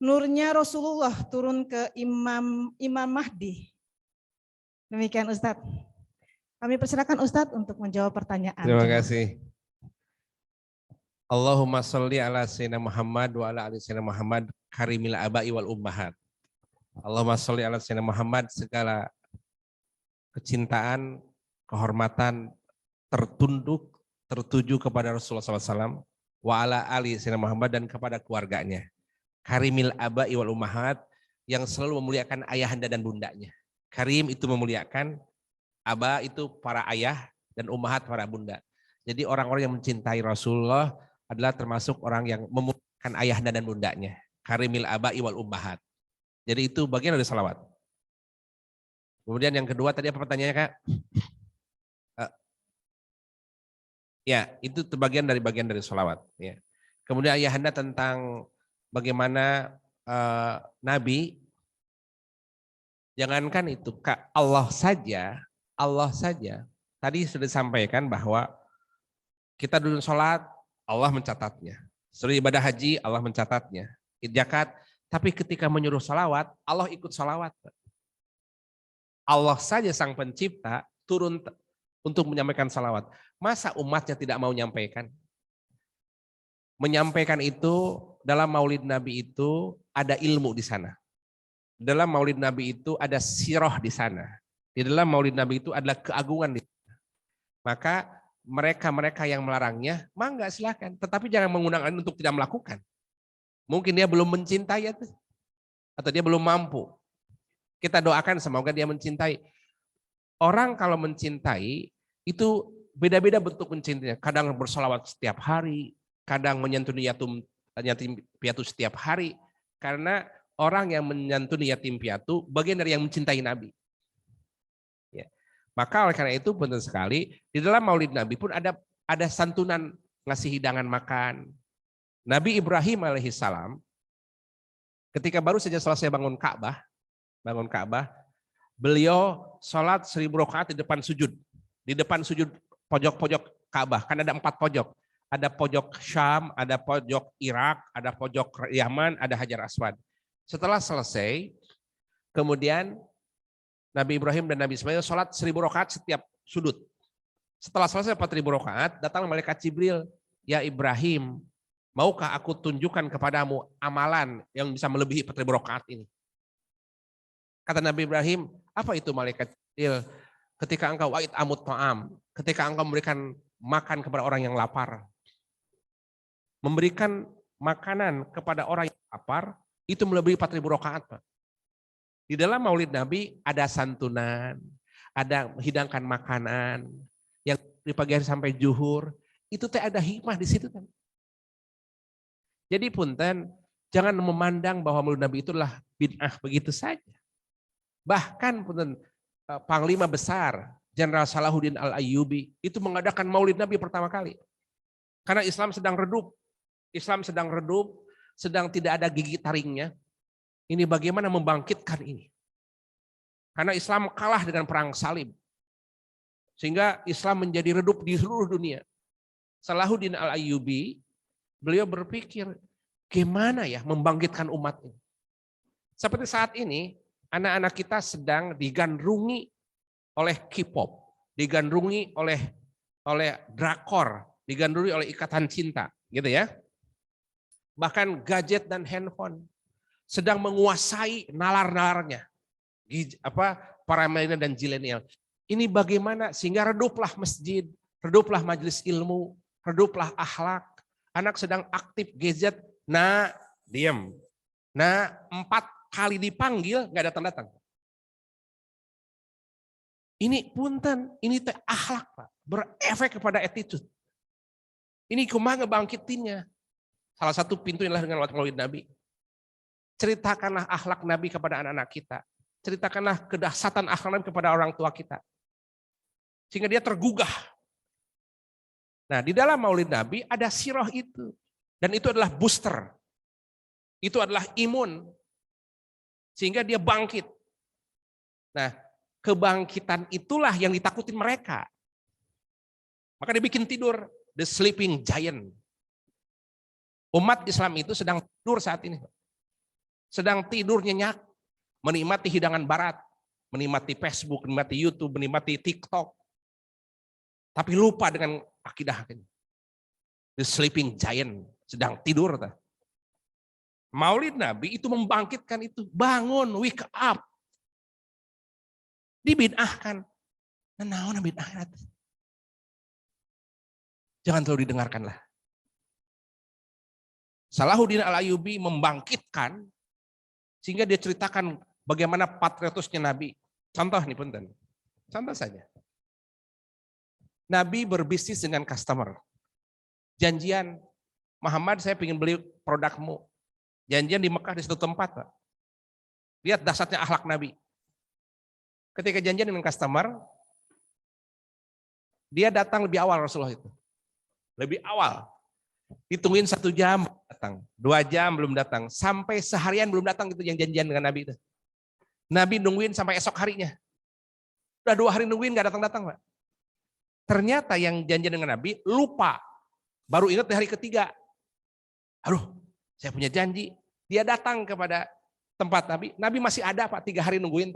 nurnya Rasulullah turun ke Imam Mahdi? Demikian Ustadz. Kami persilakan Ustadz untuk menjawab pertanyaan. Terima kasih. Allahumma sholli ala sayyidina Muhammad wa ala ali sayyidina Muhammad karimil abai wal ummahat. Allahumma sholli ala sayyidina Muhammad, segala kecintaan, kehormatan tertuju kepada Rasulullah SAW, wa ala ali sayyidina Muhammad, dan kepada keluarganya. Karimil abai wal ummahat, yang selalu memuliakan ayahanda dan bundanya. Karim itu memuliakan, aba itu para ayah, dan ummahat para bunda. Jadi orang-orang yang mencintai Rasulullah adalah termasuk orang yang memuliakan ayahanda dan bundanya. Karimil abai wal ummahat. Jadi itu bagian dari salawat. Kemudian yang kedua tadi apa pertanyaannya Kak? Ya, itu bagian dari salawat. Ya. Kemudian ayahanda tentang bagaimana Nabi, jangankan itu Kak, Allah saja. Tadi sudah disampaikan bahwa kita dulu sholat, Allah mencatatnya. Suruh ibadah haji, Allah mencatatnya. Zakat, tapi ketika menyuruh salawat, Allah ikut salawat. Allah saja sang pencipta turun untuk menyampaikan salawat. Masa umatnya tidak mau menyampaikan? Menyampaikan itu, dalam maulid Nabi itu ada ilmu di sana. Dalam maulid Nabi itu ada sirah di sana. Di dalam maulid Nabi itu adalah keagungan di sana. Maka mereka yang melarangnya, mangga silakan. Tetapi jangan mengundang untuk tidak melakukan. Mungkin dia belum mencintai atau dia belum mampu. Kita doakan semoga dia mencintai. Orang kalau mencintai itu beda-beda bentuk mencintainya. Kadang bersolawat setiap hari, kadang menyantuni yatim piatu setiap hari. Karena orang yang menyantuni yatim piatu bagian dari yang mencintai Nabi. Ya. Maka oleh karena itu penting sekali di dalam maulid Nabi pun ada santunan ngasih hidangan makan. Nabi Ibrahim alaihissalam ketika baru saja selesai bangun Ka'bah, beliau sholat 1000 rakaat di depan sujud pojok-pojok Ka'bah, kan ada 4 pojok, ada pojok Syam, ada pojok Irak, ada pojok Yaman, ada Hajar Aswad. Setelah selesai, kemudian Nabi Ibrahim dan Nabi Ismail sholat 1000 rakaat setiap sudut. Setelah selesai 4000 rakaat, datang malaikat Jibril, ya Ibrahim, maukah aku tunjukkan kepadamu amalan yang bisa melebihi 4000 rakaat ini? Kata Nabi Ibrahim, apa itu malaikat Jibril? Ketika engkau wa'id amut ta'am, ketika engkau memberikan makan kepada orang yang lapar. Memberikan makanan kepada orang yang lapar, itu melebihi 4000 rakaat, Pak. Di dalam maulid Nabi ada santunan, ada hidangkan makanan, yang di pagi hari sampai zuhur, itu ada hikmah di situ kan. Jadi punten, jangan memandang bahwa maulid Nabi itulah bid'ah begitu saja. Bahkan punten, Panglima Besar Jenderal Salahuddin Al-Ayyubi itu mengadakan maulid Nabi pertama kali. Karena Islam sedang redup, sedang tidak ada gigi taringnya. Ini bagaimana membangkitkan ini. Karena Islam kalah dengan perang salib. Sehingga Islam menjadi redup di seluruh dunia. Salahuddin Al-Ayyubi, beliau berpikir, gimana ya membangkitkan umat ini. Seperti saat ini, anak-anak kita sedang digandrungi oleh K-pop, digandrungi oleh drakor, digandrungi oleh ikatan cinta, gitu ya. Bahkan gadget dan handphone sedang menguasai nalar-nalarnya, para milenial dan zilenial. Ini bagaimana sehingga reduplah masjid, reduplah majelis ilmu, reduplah akhlak. Anak sedang aktif gadget, nah diam. Nah 4 kali dipanggil nggak datang-datang. Ini punten, ini teh akhlak Pak, berefek kepada attitude. Ini kumaha ngebangkitinnya. Salah satu pintu adalah dengan maulid Nabi. Ceritakanlah akhlak Nabi kepada anak-anak kita. Ceritakanlah kedahsyatan akhlak Nabi kepada orang tua kita. Sehingga dia tergugah. Nah, di dalam Maulid Nabi ada sirah itu. Dan itu adalah booster. Itu adalah imun. Sehingga dia bangkit. Nah, kebangkitan itulah yang ditakutin mereka. Maka dia bikin tidur. The sleeping giant. Umat Islam itu sedang tidur saat ini. Sedang tidur nyenyak. Menikmati hidangan barat. Menikmati Facebook, menikmati YouTube, menikmati TikTok. Tapi lupa dengan akidah ini. The sleeping giant sedang tidur. Maulid Nabi itu membangkitkan itu. Bangun, wake up. Dibid'ahkan. Nah, bid'ah. Jangan terlalu didengarkanlah. Salahuddin Al-Ayyubi membangkitkan sehingga dia ceritakan bagaimana patriotisnya Nabi. Contoh nih punten. Contoh saja. Nabi berbisnis dengan customer. Janjian, Muhammad saya ingin beli produkmu. Janjian di Mekah di satu tempat. Pak. Lihat dahsyatnya akhlak Nabi. Ketika janjian dengan customer, dia datang lebih awal Rasulullah itu. Lebih awal. Ditungguin 1 jam datang, 2 jam belum datang, sampai seharian belum datang gitu yang janjian dengan Nabi itu. Nabi nungguin sampai esok harinya. Udah 2 hari nungguin gak datang-datang Pak. Ternyata yang janjian dengan Nabi lupa. Baru ingat di hari ketiga. Aduh, saya punya janji. Dia datang kepada tempat Nabi. Nabi masih ada Pak, 3 hari nungguin.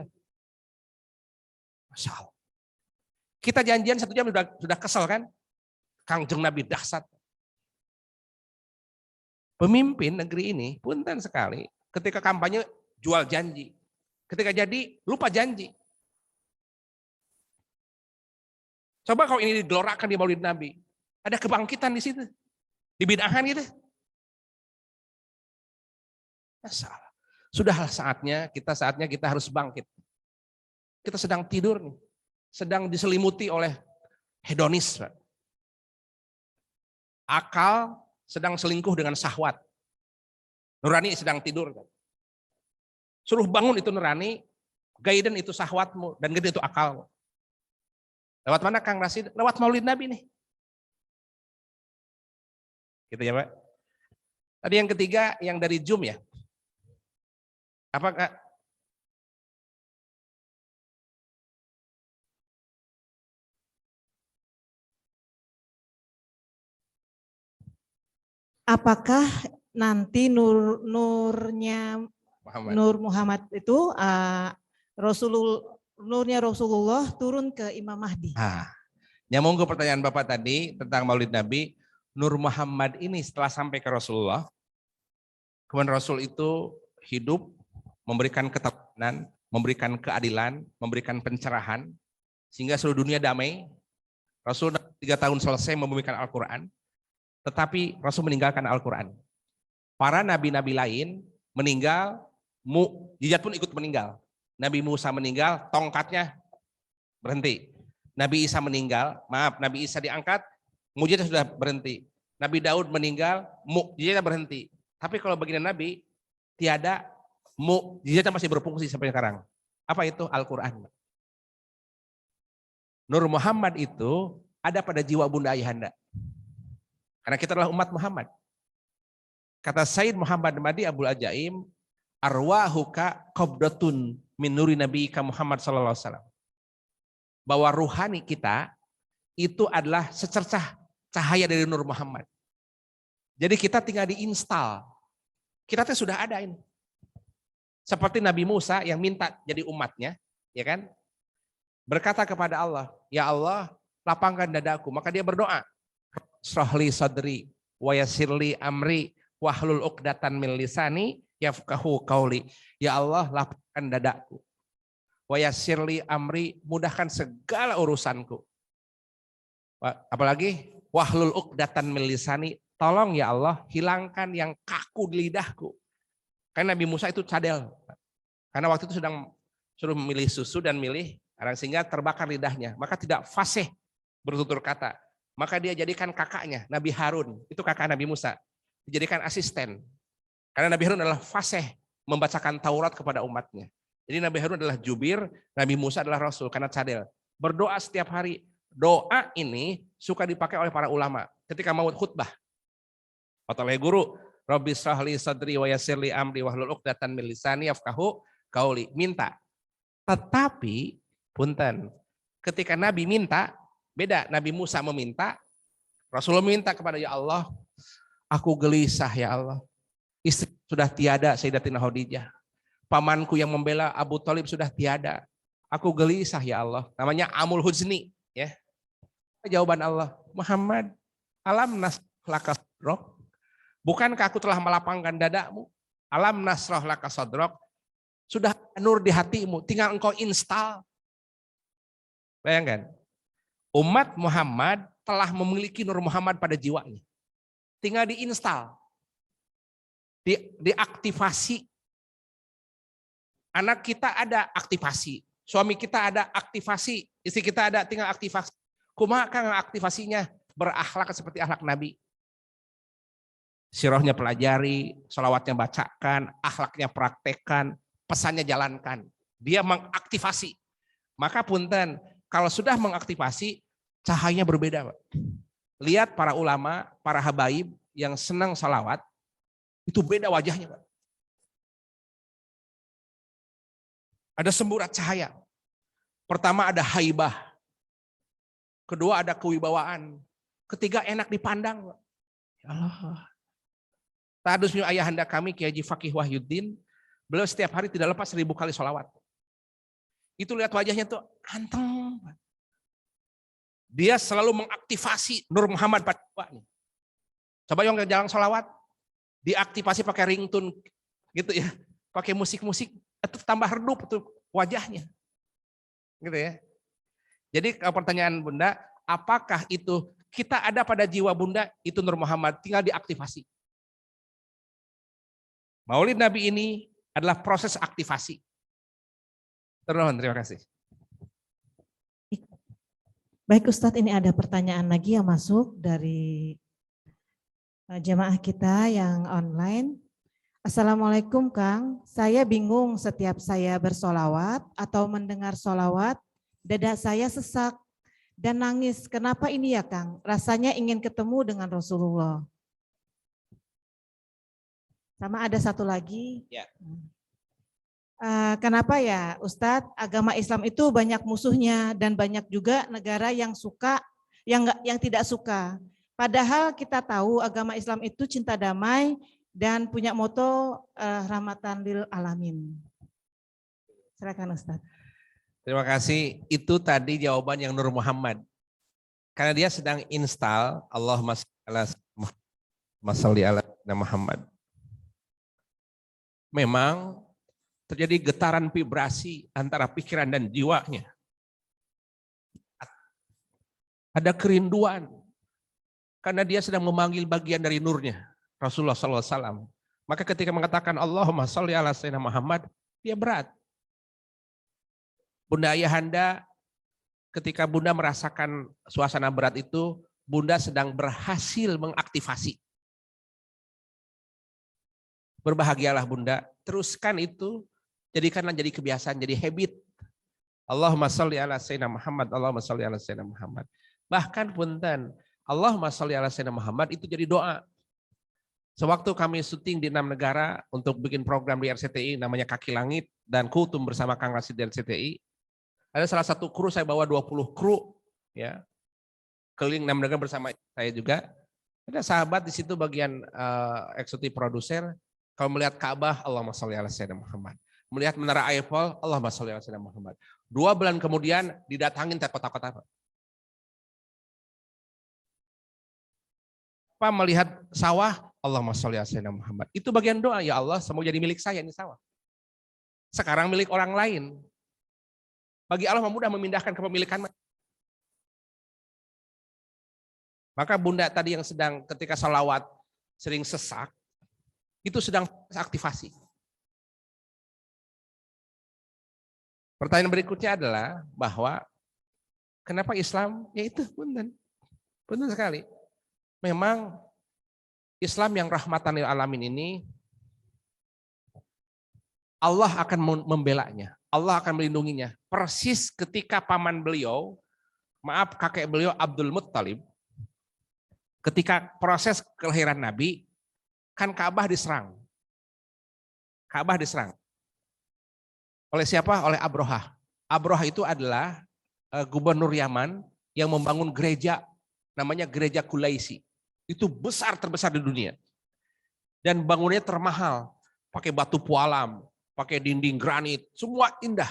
Masya Allah. Kita janjian 1 jam sudah kesel kan? Kangjeng Nabi dahsyat. Pemimpin negeri ini punten sekali ketika kampanye jual janji. Ketika jadi lupa janji. Coba kalau ini digelorakan di Maulid Nabi. Ada kebangkitan di situ. Di bid'ahan gitu. Salah. Sudahlah saatnya kita harus bangkit. Kita sedang tidur nih. Sedang diselimuti oleh hedonis. Akal sedang selingkuh dengan syahwat. Nurani sedang tidur. Suruh bangun itu nurani, gaiden itu syahwatmu, dan gede itu akalmu. Lewat mana Kang Rasid? Lewat Maulid Nabi nih. Gitu ya Pak. Tadi yang ketiga yang dari Zoom ya. Apa Kak? Apakah nanti nurnya Muhammad. Nur Muhammad itu nurnya Rasulullah turun ke Imam Mahdi? Nyambung ke pertanyaan Bapak tadi tentang Maulid Nabi, Nur Muhammad ini setelah sampai ke Rasulullah, kemudian Rasul itu hidup, memberikan keteladanan, memberikan keadilan, memberikan pencerahan, sehingga seluruh dunia damai. Rasul 3 tahun selesai membumikan Al-Quran, tetapi Rasul meninggalkan Al-Quran. Para nabi-nabi lain meninggal, mukjizat pun ikut meninggal. Nabi Musa meninggal, tongkatnya berhenti. Nabi Isa meninggal, Nabi Isa diangkat, mukjizatnya sudah berhenti. Nabi Daud meninggal, mukjizatnya berhenti. Tapi kalau baginda Nabi, tiada, mukjizatnya masih berfungsi sampai sekarang. Apa itu? Al-Quran. Nur Muhammad itu ada pada jiwa bunda ayahanda. Karena kita adalah umat Muhammad. Kata Sayyid Muhammad Madi Abul Ajaim, arwahuka qabdatun min nuri nabiyika Muhammad sallallahu alaihi wasallam. Bahwa ruhani kita itu adalah secercah cahaya dari Nur Muhammad. Jadi kita tinggal diinstal. Kita tuh sudah ada ini. Seperti Nabi Musa yang minta jadi umatnya, ya kan? Berkata kepada Allah, ya Allah, lapangkan dadaku. Maka dia berdoa, Shrahli sadri wa yassirli amri wahlul uqdatan min lisani yafqahu qauli. Ya Allah, lapangkan dadaku. Wa yassirli amri, mudahkan segala urusanku. Apalagi wahlul uqdatan min lisani, tolong ya Allah hilangkan yang kaku di lidahku. Karena Nabi Musa itu cadel. Karena waktu itu sedang suruh memilih susu dan milih sehingga terbakar lidahnya. Maka tidak fasih bertutur kata. Maka dia jadikan kakaknya, Nabi Harun, itu kakak Nabi Musa, dijadikan asisten. Karena Nabi Harun adalah fasih membacakan Taurat kepada umatnya. Jadi Nabi Harun adalah jubir, Nabi Musa adalah Rasul karena cadel. Berdoa setiap hari, doa ini suka dipakai oleh para ulama ketika mau khutbah. Kata oleh guru, Rabbi shrah li sadri wa yassir li amri wahlul 'uqdatam min lisani yafqahu qauli. Minta. Tetapi punten, ketika Nabi minta, beda. Nabi Musa meminta, Rasulullah minta kepada ya Allah, aku gelisah ya Allah. Istri sudah tiada Sayyidatina Khadijah. Pamanku yang membela Abu Thalib sudah tiada. Aku gelisah ya Allah. Namanya amul huzni, ya. Jawaban Allah, Muhammad, alam nasrah sadrak. Bukankah aku telah melapangkan dadamu? Alam nasrah laka sadrak. Sudah nur di hatimu, tinggal engkau install. Bayangkan, umat Muhammad telah memiliki Nur Muhammad pada jiwanya. Tinggal diinstal, diaktifasi. Anak kita ada aktivasi, suami kita ada aktivasi, istri kita ada tinggal aktivasi. Kumaha kang aktivasinya? Berakhlak seperti akhlak Nabi. Sirahnya pelajari, sholawatnya bacakan, akhlaknya praktekkan, pesannya jalankan. Dia mengaktifasi. Maka punten, kalau sudah mengaktifasi, cahayanya berbeda, Pak. Lihat para ulama, para habaib yang senang salawat, itu beda wajahnya, Pak. Ada semburat cahaya. Pertama ada haibah. Kedua ada kewibawaan. Ketiga enak dipandang, Pak. Ya Allah. Tadusnya ayahanda kami, Kiai Haji Fakih Wahyuddin, beliau setiap hari tidak lepas 1000 kali sholawat. Itu lihat wajahnya tuh anteng. Dia selalu mengaktifasi Nur Muhammad pada jiwanya. Coba yang jalan sholawat, diaktifasi pakai ringtone gitu ya, pakai musik-musik, itu tambah redup tuh wajahnya, gitu ya. Jadi pertanyaan Bunda, apakah itu kita ada pada jiwa Bunda itu Nur Muhammad, tinggal diaktifasi. Maulid Nabi ini adalah proses aktivasi. Terima kasih. Baik Ustadz, ini ada pertanyaan lagi yang masuk dari jemaah kita yang online. Assalamualaikum Kang, saya bingung setiap saya bersolawat atau mendengar solawat, dada saya sesak dan nangis. Kenapa ini ya Kang? Rasanya ingin ketemu dengan Rasulullah. Sama ada satu lagi. Ya. Kenapa ya Ustadz, agama Islam itu banyak musuhnya dan banyak juga negara yang suka, yang tidak suka. Padahal kita tahu agama Islam itu cinta damai dan punya moto rahmatan lil alamin. Silakan Ustadz. Terima kasih. Itu tadi jawaban yang Nur Muhammad. Karena dia sedang install Allahumma sholli ala Muhammad. Memang terjadi getaran vibrasi antara pikiran dan jiwanya. Ada kerinduan. Karena dia sedang memanggil bagian dari nurnya. Rasulullah SAW. Maka ketika mengatakan Allahumma sholli ala sayyidina Muhammad, dia berat. Bunda Ayahanda, ketika Bunda merasakan suasana berat itu, Bunda sedang berhasil mengaktifasi. Berbahagialah Bunda, teruskan itu, jadikanlah jadi kebiasaan, jadi habit. Allahumma sholli ala sayyidina Muhammad, Allahumma sholli ala sayyidina Muhammad. Bahkan punten, Allahumma sholli ala sayyidina Muhammad itu jadi doa. Sewaktu kami syuting di 6 negara untuk bikin program di RCTI namanya Kaki Langit dan Kultum bersama Kang Rasid di RCTI. Ada salah satu kru, saya bawa 20 kru, ya, keliling 6 negara bersama saya juga. Ada sahabat di situ bagian eksekutif produser. Kalau melihat Ka'bah, Allahumma sholli ala sayyidina Muhammad. Melihat menara Eiffel, Allahumma sholli ala sayyidina Muhammad. 2 bulan kemudian didatangin ke kota-kota. Apa melihat sawah, Allahumma sholli ala sayyidina Muhammad. Itu bagian doa, ya Allah, semoga jadi milik saya ini sawah. Sekarang milik orang lain. Bagi Allah mudah memindahkan kepemilikan. Maka Bunda tadi yang sedang ketika sholawat sering sesak, itu sedang aktivasi. Pertanyaan berikutnya adalah bahwa kenapa Islam? Ya itu benar sekali. Memang Islam yang rahmatan lil alamin ini Allah akan membelanya, Allah akan melindunginya. Persis ketika paman beliau maaf kakek beliau Abdul Muttalib, ketika proses kelahiran Nabi, kan Ka'bah diserang. Ka'bah diserang. Oleh siapa? Oleh Abrohah. Abrohah itu adalah gubernur Yaman yang membangun gereja, namanya gereja Kulaisi. Itu besar, terbesar di dunia. Dan bangunnya termahal, pakai batu pualam, pakai dinding granit, semua indah.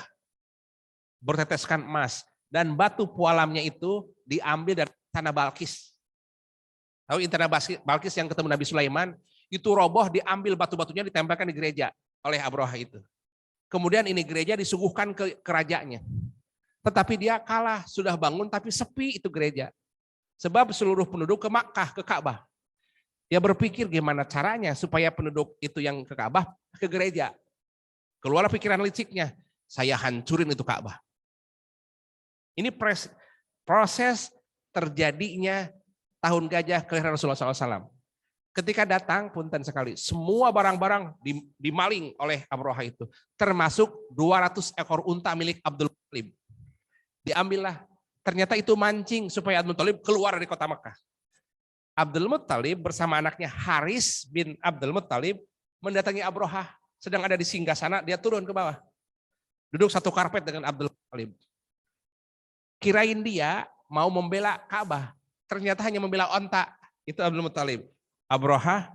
Berteteskan emas. Dan batu pualamnya itu diambil dari tanah Balkis. Tahu tanah Balkis yang ketemu Nabi Sulaiman, itu roboh, diambil batu-batunya ditempelkan di gereja oleh Abrohah itu. Kemudian ini gereja disuguhkan ke kerajaannya. Tetapi dia kalah, sudah bangun tapi sepi itu gereja. Sebab seluruh penduduk ke Makkah, ke Ka'bah. Dia berpikir gimana caranya supaya penduduk itu yang ke Ka'bah, ke gereja. Keluar pikiran liciknya, saya hancurin itu Ka'bah. Ini proses terjadinya tahun gajah kelahiran Rasulullah SAW. Ketika datang, punten sekali, semua barang-barang dimaling oleh Abrohah itu. Termasuk 200 ekor unta milik Abdul Muttalib. Diambillah. Ternyata itu mancing supaya Abdul Muttalib keluar dari kota Mekah. Abdul Muttalib bersama anaknya Haris bin Abdul Muttalib mendatangi Abrohah. Sedang ada di singgasana, dia turun ke bawah. Duduk satu karpet dengan Abdul Muttalib. Kirain dia mau membela Ka'bah. Ternyata hanya membela onta. Itu Abdul Muttalib. Abrohah,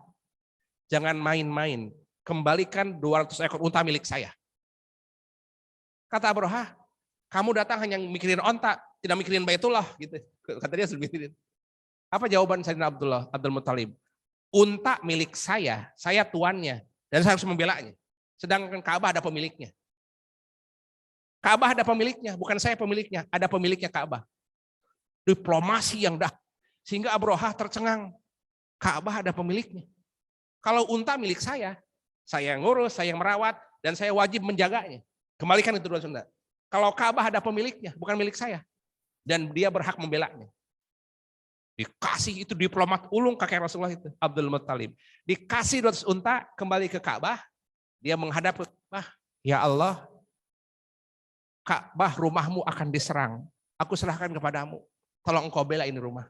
jangan main-main. Kembalikan 200 ekor unta milik saya. Kata Abrohah, kamu datang hanya mikirin onta, tidak mikirin Baitullah. Gitu. Kata dia mikirin. Apa jawaban Sayyidina Abdul Muttalib? Unta milik saya tuannya. Dan saya harus membelanya. Sedangkan Ka'bah ada pemiliknya. Ka'bah ada pemiliknya, bukan saya pemiliknya, ada pemiliknya Ka'bah. Diplomasi yang dah, sehingga Abrohah tercengang. Ka'bah ada pemiliknya. Kalau unta milik saya yang ngurus, saya yang merawat, dan saya wajib menjaganya. Kembalikan itu 200 unta. Kalau Ka'bah ada pemiliknya, bukan milik saya. Dan dia berhak membelanya. Dikasih itu diplomat ulung kakek Rasulullah itu, Abdul Muttalib. Dikasih 200 unta, kembali ke Ka'bah, dia menghadap ke Ka'bah, ya Allah, Ka'bah rumahmu akan diserang. Aku serahkan kepadamu. Tolong engkau bela ini rumah.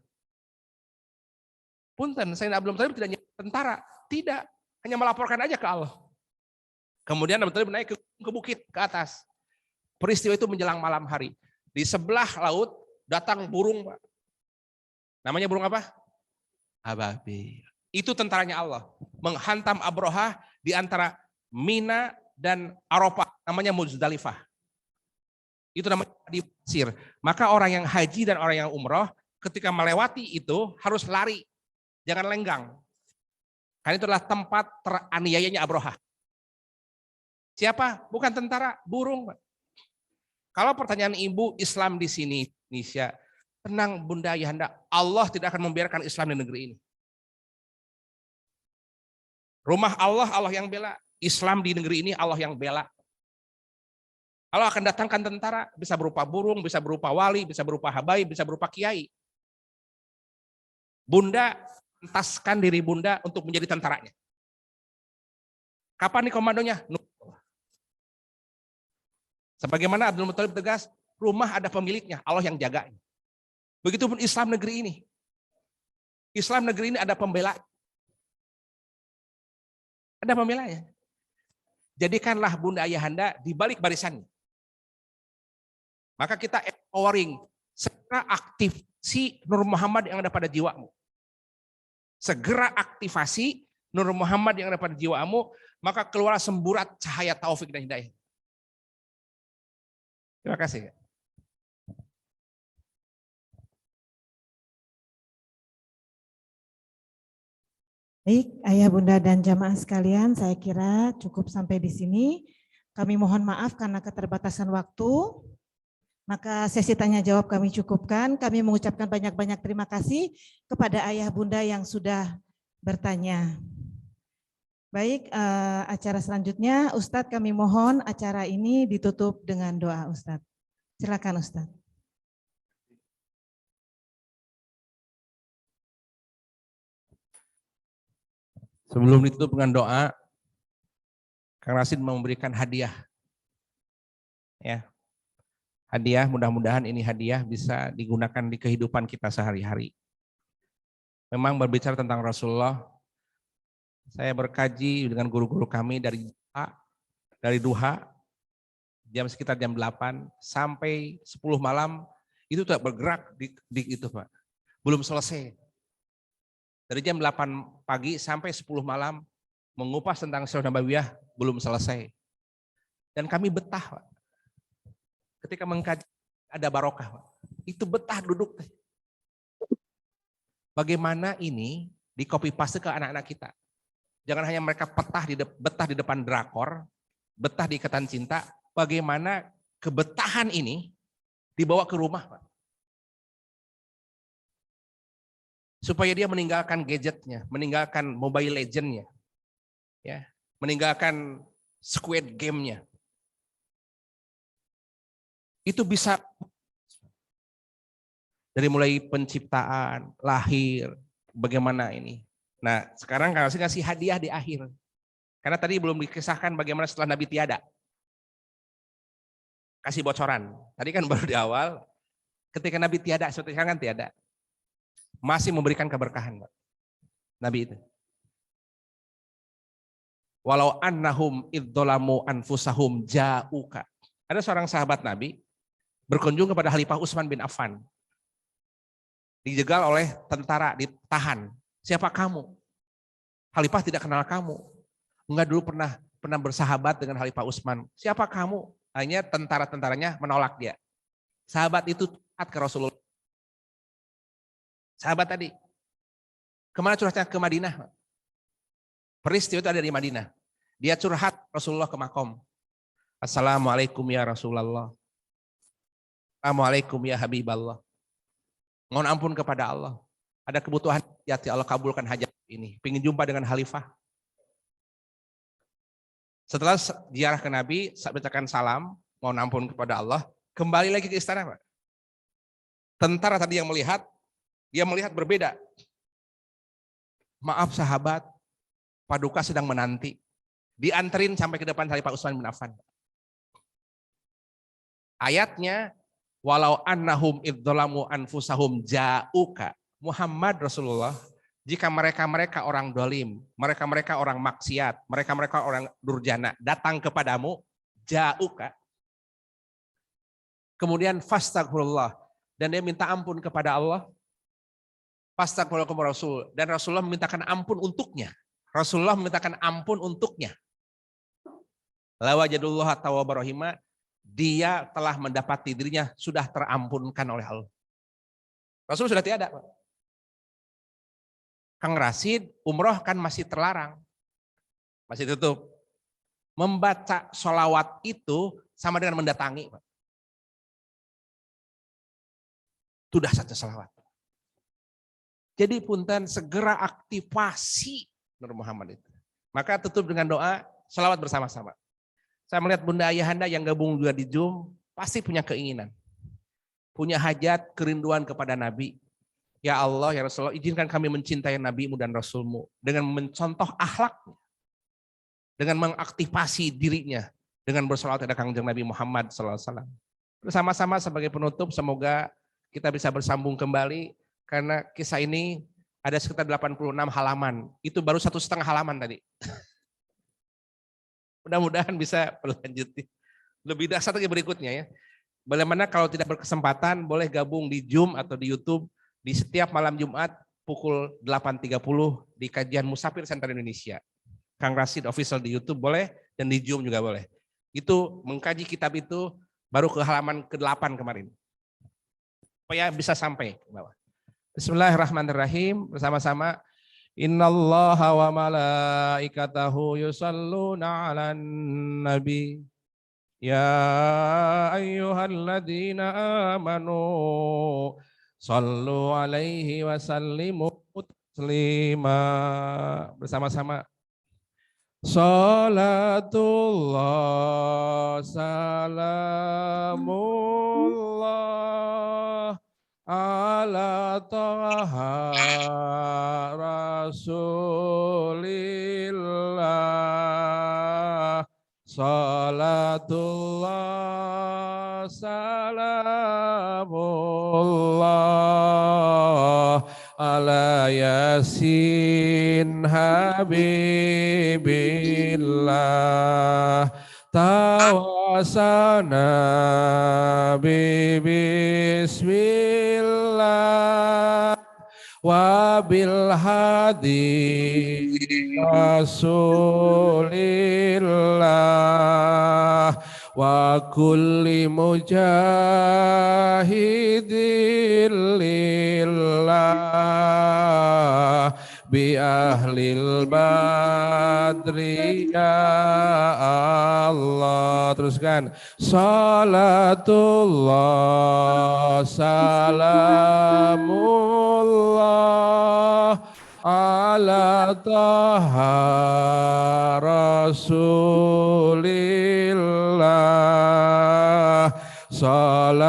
Punten, Sayyidina Abdul Muttalib tidak tentara. Tidak. Hanya melaporkan aja ke Allah. Kemudian Abdul Muttalib naik ke bukit, ke atas. Peristiwa itu menjelang malam hari. Di sebelah laut datang burung. Namanya burung apa? Ababil. Itu tentaranya Allah. Menghantam Abrohah di antara Mina dan Arafah. Namanya Muzdalifah. Itu namanya di Mesir. Maka orang yang haji dan orang yang umroh ketika melewati itu harus lari. Jangan lenggang. Karena itu adalah tempat teraniayanya Abrohah. Siapa? Bukan tentara, burung. Kalau pertanyaan ibu, Islam di sini Indonesia, tenang Bunda Ayahanda, Allah tidak akan membiarkan Islam di negeri ini. Rumah Allah, Allah yang bela. Islam di negeri ini Allah yang bela. Allah akan datangkan tentara, bisa berupa burung, bisa berupa wali, bisa berupa habaib, bisa berupa kiai. Bunda entaskan diri Bunda untuk menjadi tentaranya. Kapan nih komandonya? Sebagaimana Abdul Muttalib tegas, rumah ada pemiliknya, Allah yang jaganya. Begitupun Islam negeri ini. Islam negeri ini ada pembela. Ada pembelanya. Jadikanlah Bunda Ayahanda di balik barisannya. Maka kita empowering, segera aktivasi Nur Muhammad yang ada pada jiwamu. Segera aktivasi Nur Muhammad yang ada pada jiwamu, maka keluar semburat cahaya taufik dan hidayah. Terima kasih. Baik, Ayah, Bunda, dan jamaah sekalian, saya kira cukup sampai di sini. Kami mohon maaf karena keterbatasan waktu. Maka sesi tanya jawab kami cukupkan. Kami mengucapkan banyak-banyak terima kasih kepada Ayah Bunda yang sudah bertanya. Baik, acara selanjutnya Ustadz, kami mohon acara ini ditutup dengan doa Ustadz. Silakan Ustadz. Sebelum ditutup dengan doa, Kang Rasid memberikan hadiah. Ya. hadiah, mudah-mudahan ini hadiah bisa digunakan di kehidupan kita sehari-hari. Memang berbicara tentang Rasulullah, saya berkaji dengan guru-guru kami dari duha, sekitar jam 8 sampai 10 malam, itu tidak bergerak di itu Pak. Belum selesai. Dari jam 8 pagi sampai 10 malam, mengupas tentang Sirah Nabawiyah belum selesai. Dan kami betah Pak. Ketika mengkaji ada barokah Pak. Itu betah duduk. Bagaimana ini di copy paste ke anak-anak kita. Jangan hanya mereka betah di depan drakor, betah di Ikatan Cinta, bagaimana kebetahan ini dibawa ke rumah Pak. Supaya dia meninggalkan gadgetnya, meninggalkan Mobile Legend-nya, ya, meninggalkan Squid Game-nya. Itu bisa dari mulai penciptaan, lahir, bagaimana ini. Nah, sekarang kasih hadiah di akhir. Karena tadi belum dikisahkan bagaimana setelah Nabi tiada. Kasih bocoran. Tadi kan baru di awal, ketika Nabi tiada, seperti sekarang kan tiada. Masih memberikan keberkahan, Pak. Nabi itu. Walau annahum idzolamu anfusahum ja'uka. Ada seorang sahabat Nabi berkunjung kepada Khalifah Utsman bin Affan. Dijegal oleh tentara, ditahan. Siapa kamu? Khalifah tidak kenal kamu. Enggak dulu pernah bersahabat dengan Khalifah Utsman. Siapa kamu? Hanya tentara-tentaranya menolak dia. Sahabat itu taat ke Rasulullah. Sahabat tadi. Kemana curhatnya? Ke Madinah. Peristiwa itu ada di Madinah. Dia curhat Rasulullah ke makom. Assalamualaikum ya Rasulullah. Assalamualaikum ya Habiballah. Mohon ampun kepada Allah. Ada kebutuhan ya Allah kabulkan hajat ini. Pengen jumpa dengan Khalifah. Setelah ziarah ke Nabi, bacakan salam, mohon ampun kepada Allah, kembali lagi ke istana, Pak. Tentara tadi yang melihat, dia melihat berbeda. Maaf sahabat, Paduka sedang menanti. Dianterin sampai ke depan Khalifah Utsman bin Affan. Ayatnya, walau annahum idzalamu anfusahum ja'uka. Muhammad Rasulullah, jika mereka orang dolim, mereka orang maksiat, mereka orang durjana, datang kepadamu, ja'uka. Kemudian fastaghfirullah, dan dia minta ampun kepada Allah. Fastaghfirullakum Rasul, dan Rasulullah memintakan ampun untuknya. Rasulullah memintakan ampun untuknya. La wajadullah tawwabur rahima, dia telah mendapati dirinya sudah terampunkan oleh Allah. Rasul sudah tiada. Kang Rasid, umroh kan masih terlarang. Masih tutup. Membaca sholawat itu sama dengan mendatangi. Sudah saja sholawat. Jadi punten segera aktivasi Nur Muhammad itu. Maka tutup dengan doa, sholawat bersama-sama. Saya melihat Bunda Ayahanda yang gabung juga di Zoom, pasti punya keinginan. Punya hajat, kerinduan kepada Nabi. Ya Allah, ya Rasulullah, izinkan kami mencintai Nabi-Mu dan Rasul-Mu. Dengan mencontoh akhlaknya. Dengan mengaktifasi dirinya. Dengan bersolawat kepada Kangjeng Nabi Muhammad SAW. Bersama-sama sebagai penutup, semoga kita bisa bersambung kembali. Karena kisah ini ada sekitar 86 halaman. Itu baru 1,5 halaman tadi. Mudah-mudahan bisa berlanjut. Lebih dahsyat lagi berikutnya ya. Bagaimana kalau tidak berkesempatan boleh gabung di Zoom atau di YouTube di setiap malam Jumat pukul 8.30 di kajian Musafir Center Indonesia. Kang Rasid Official di YouTube boleh dan di Zoom juga boleh. Itu mengkaji kitab itu baru ke halaman ke-8 kemarin. Supaya bisa sampai ke bawah. Bismillahirrahmanirrahim. Bersama-sama. Innallaha wa malaikatahu yusalluna 'alan nabi. Ya ayyuhalladzina amanu sallu alaihi wa sallimu taslima. Bersama-sama. Salatullah salamullah ala taha rasulillah. Salatullah salamullah ala yasin habibillah tawasana bismillah wabil hadi rasulillah wa kulli mujahidin lillah bi ahlil badri ya Allah. Teruskan. Salatullah salamullah ala taha rasulillah salatullah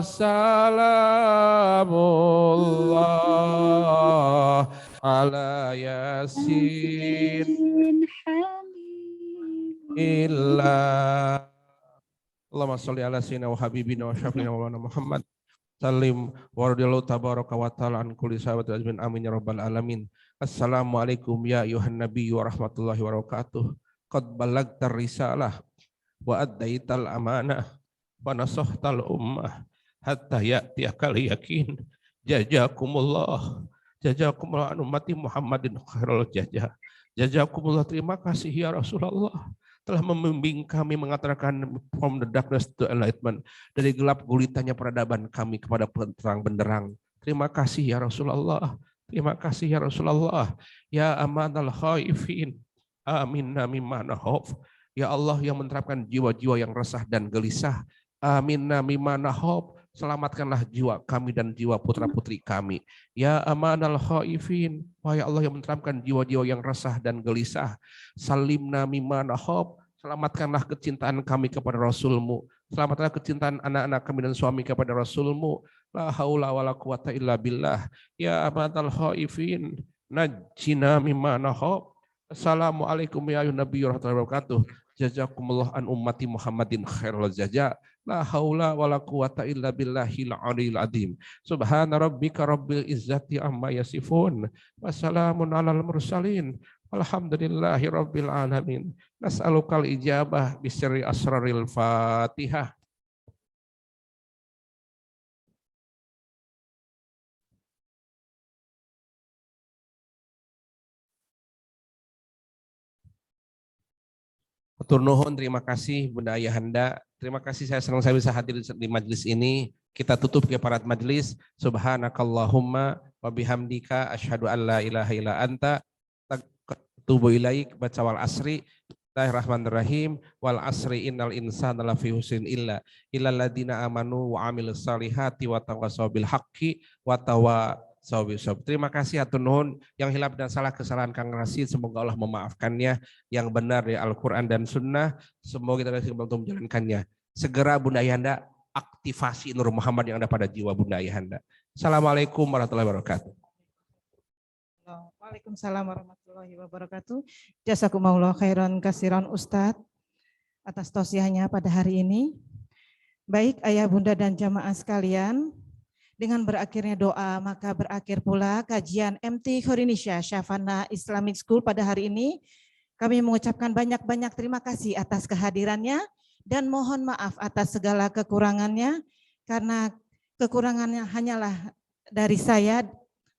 salamullah ala yasin illa Allahumma sholli ala sayyidina wa habibina wa syafiina wa maulana Muhammad salim wa radhiyallahu tabaraka wa ta'ala an kulli sahabatil ajmin amin ya rabbal alamin. Assalamualaikum ya ayuhan nabi wa rahmatullahi wa barakatuh. Qad ballagtar risalah wa addaital amanah wa nasahtal ummah hatta ya'tiyakal yakin. Jazakumullah an ummati Muhammadin khairul jazaa. Jazakumullah, terima kasih ya Rasulullah telah membimbing kami mengantarkan from the darkness to enlightenment, dari gelap gulitanya peradaban kami kepada terang benderang. Terima kasih ya Rasulullah. Terima kasih ya Rasulullah. Ya amanal khaifin aminna mimma nakhaf. Ya Allah yang menerapkan jiwa-jiwa yang resah dan gelisah. Aminna mimma nakhaf. Selamatkanlah jiwa kami dan jiwa putra-putri kami. Ya amanal khaifin. Wahai Allah yang menerapkan jiwa-jiwa yang resah dan gelisah. Salimna mimma nakhaf. Selamatkanlah kecintaan kami kepada Rasul-Mu. Selamatkanlah kecintaan anak-anak kami dan suami kepada Rasul-Mu. La haula wala quwata illa billah. Ya amanal khaifin. Najjina mimma nakhaf. Assalamualaikum ya Nabi warahmatullahi wabarakatuh. Jazakumullah an ummati Muhammadin khairul jazaa. La haula wala quwata illa billahil aliyil azim. Subhana rabbika rabbil izzati amma yasifun. Wassalamun alal mursalin. Alhamdulillahi rabbil alamin. Nas'alukal ijabah bisri asraril Fatihah. Hatur nuhun, terima kasih Bunda Ayahanda. Terima kasih, saya senang saya bisa hadir di majelis ini. Kita tutup keparat majelis. Subhanakallahumma wa bihamdika asyhadu an la ilaha illa anta atubu ilaik. Baca wal asri. Bismillahirrahmanirrahim. Wal asri innal insana lafi husrin illal ladzina amanu wa amilus salihati wa tawassaw bil haqqi wa tawassaw bis sabr. Terima kasih hatur nuhun. Yang hilaf dan salah kesalahan Kang Rasid semoga Allah memaafkannya. Yang benar dari Al-Qur'an dan Sunnah semoga kita bisa membantu menjalankannya. Segera Bunda Ayahanda aktivasi Nur Muhammad yang ada pada jiwa Bunda Ayahanda. Assalamualaikum warahmatullahi wabarakatuh. Waalaikumsalam warahmatullahi wabarakatuh. Jazakumullah khairan kasiran Ustadz atas tausiahnya pada hari ini. Baik ayah bunda dan jamaah sekalian, dengan berakhirnya doa maka berakhir pula kajian MT Indonesia Syafana Islamic School pada hari ini. Kami mengucapkan banyak-banyak terima kasih atas kehadirannya dan mohon maaf atas segala kekurangannya, karena kekurangannya hanyalah dari saya,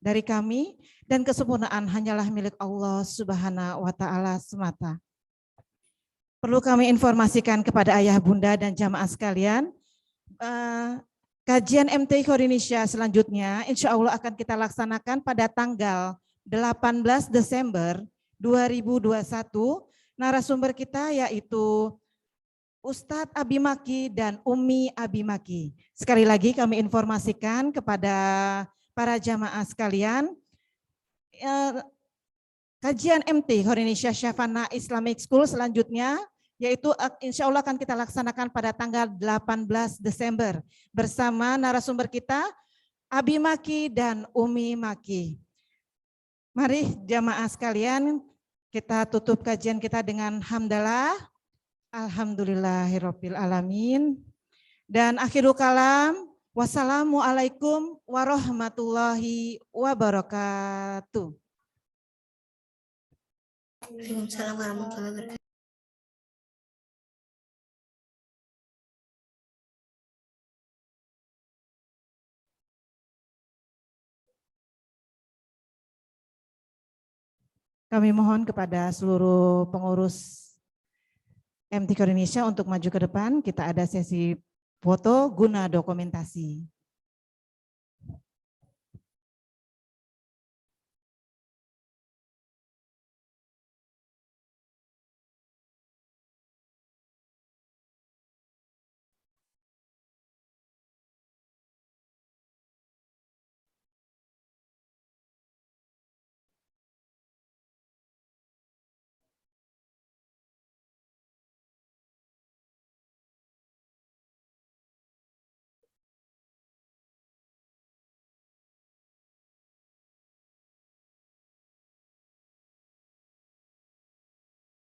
dari kami, dan kesempurnaan hanyalah milik Allah Subhanahu wa Ta'ala semata. Perlu kami informasikan kepada ayah bunda dan jamaah sekalian, kajian MT Indonesia selanjutnya insya Allah akan kita laksanakan pada tanggal 18 Desember 2021. Narasumber kita yaitu Ustadz Abimaki dan Umi Abimaki. Sekali lagi kami informasikan kepada para jamaah sekalian, kajian MT Indonesia Syafana Islamic School selanjutnya yaitu insya Allah akan kita laksanakan pada tanggal 18 Desember bersama narasumber kita Abimaki dan Umi Maki. Mari jamaah sekalian kita tutup kajian kita dengan hamdalah. Alhamdulillahirabbil alamin. Dan akhirul kalam, wassalamualaikum warahmatullahi wabarakatuh. Waalaikumsalam warahmatullahi wabarakatuh. Kami mohon kepada seluruh pengurus MTQ Indonesia untuk maju ke depan. Kita ada sesi foto guna dokumentasi.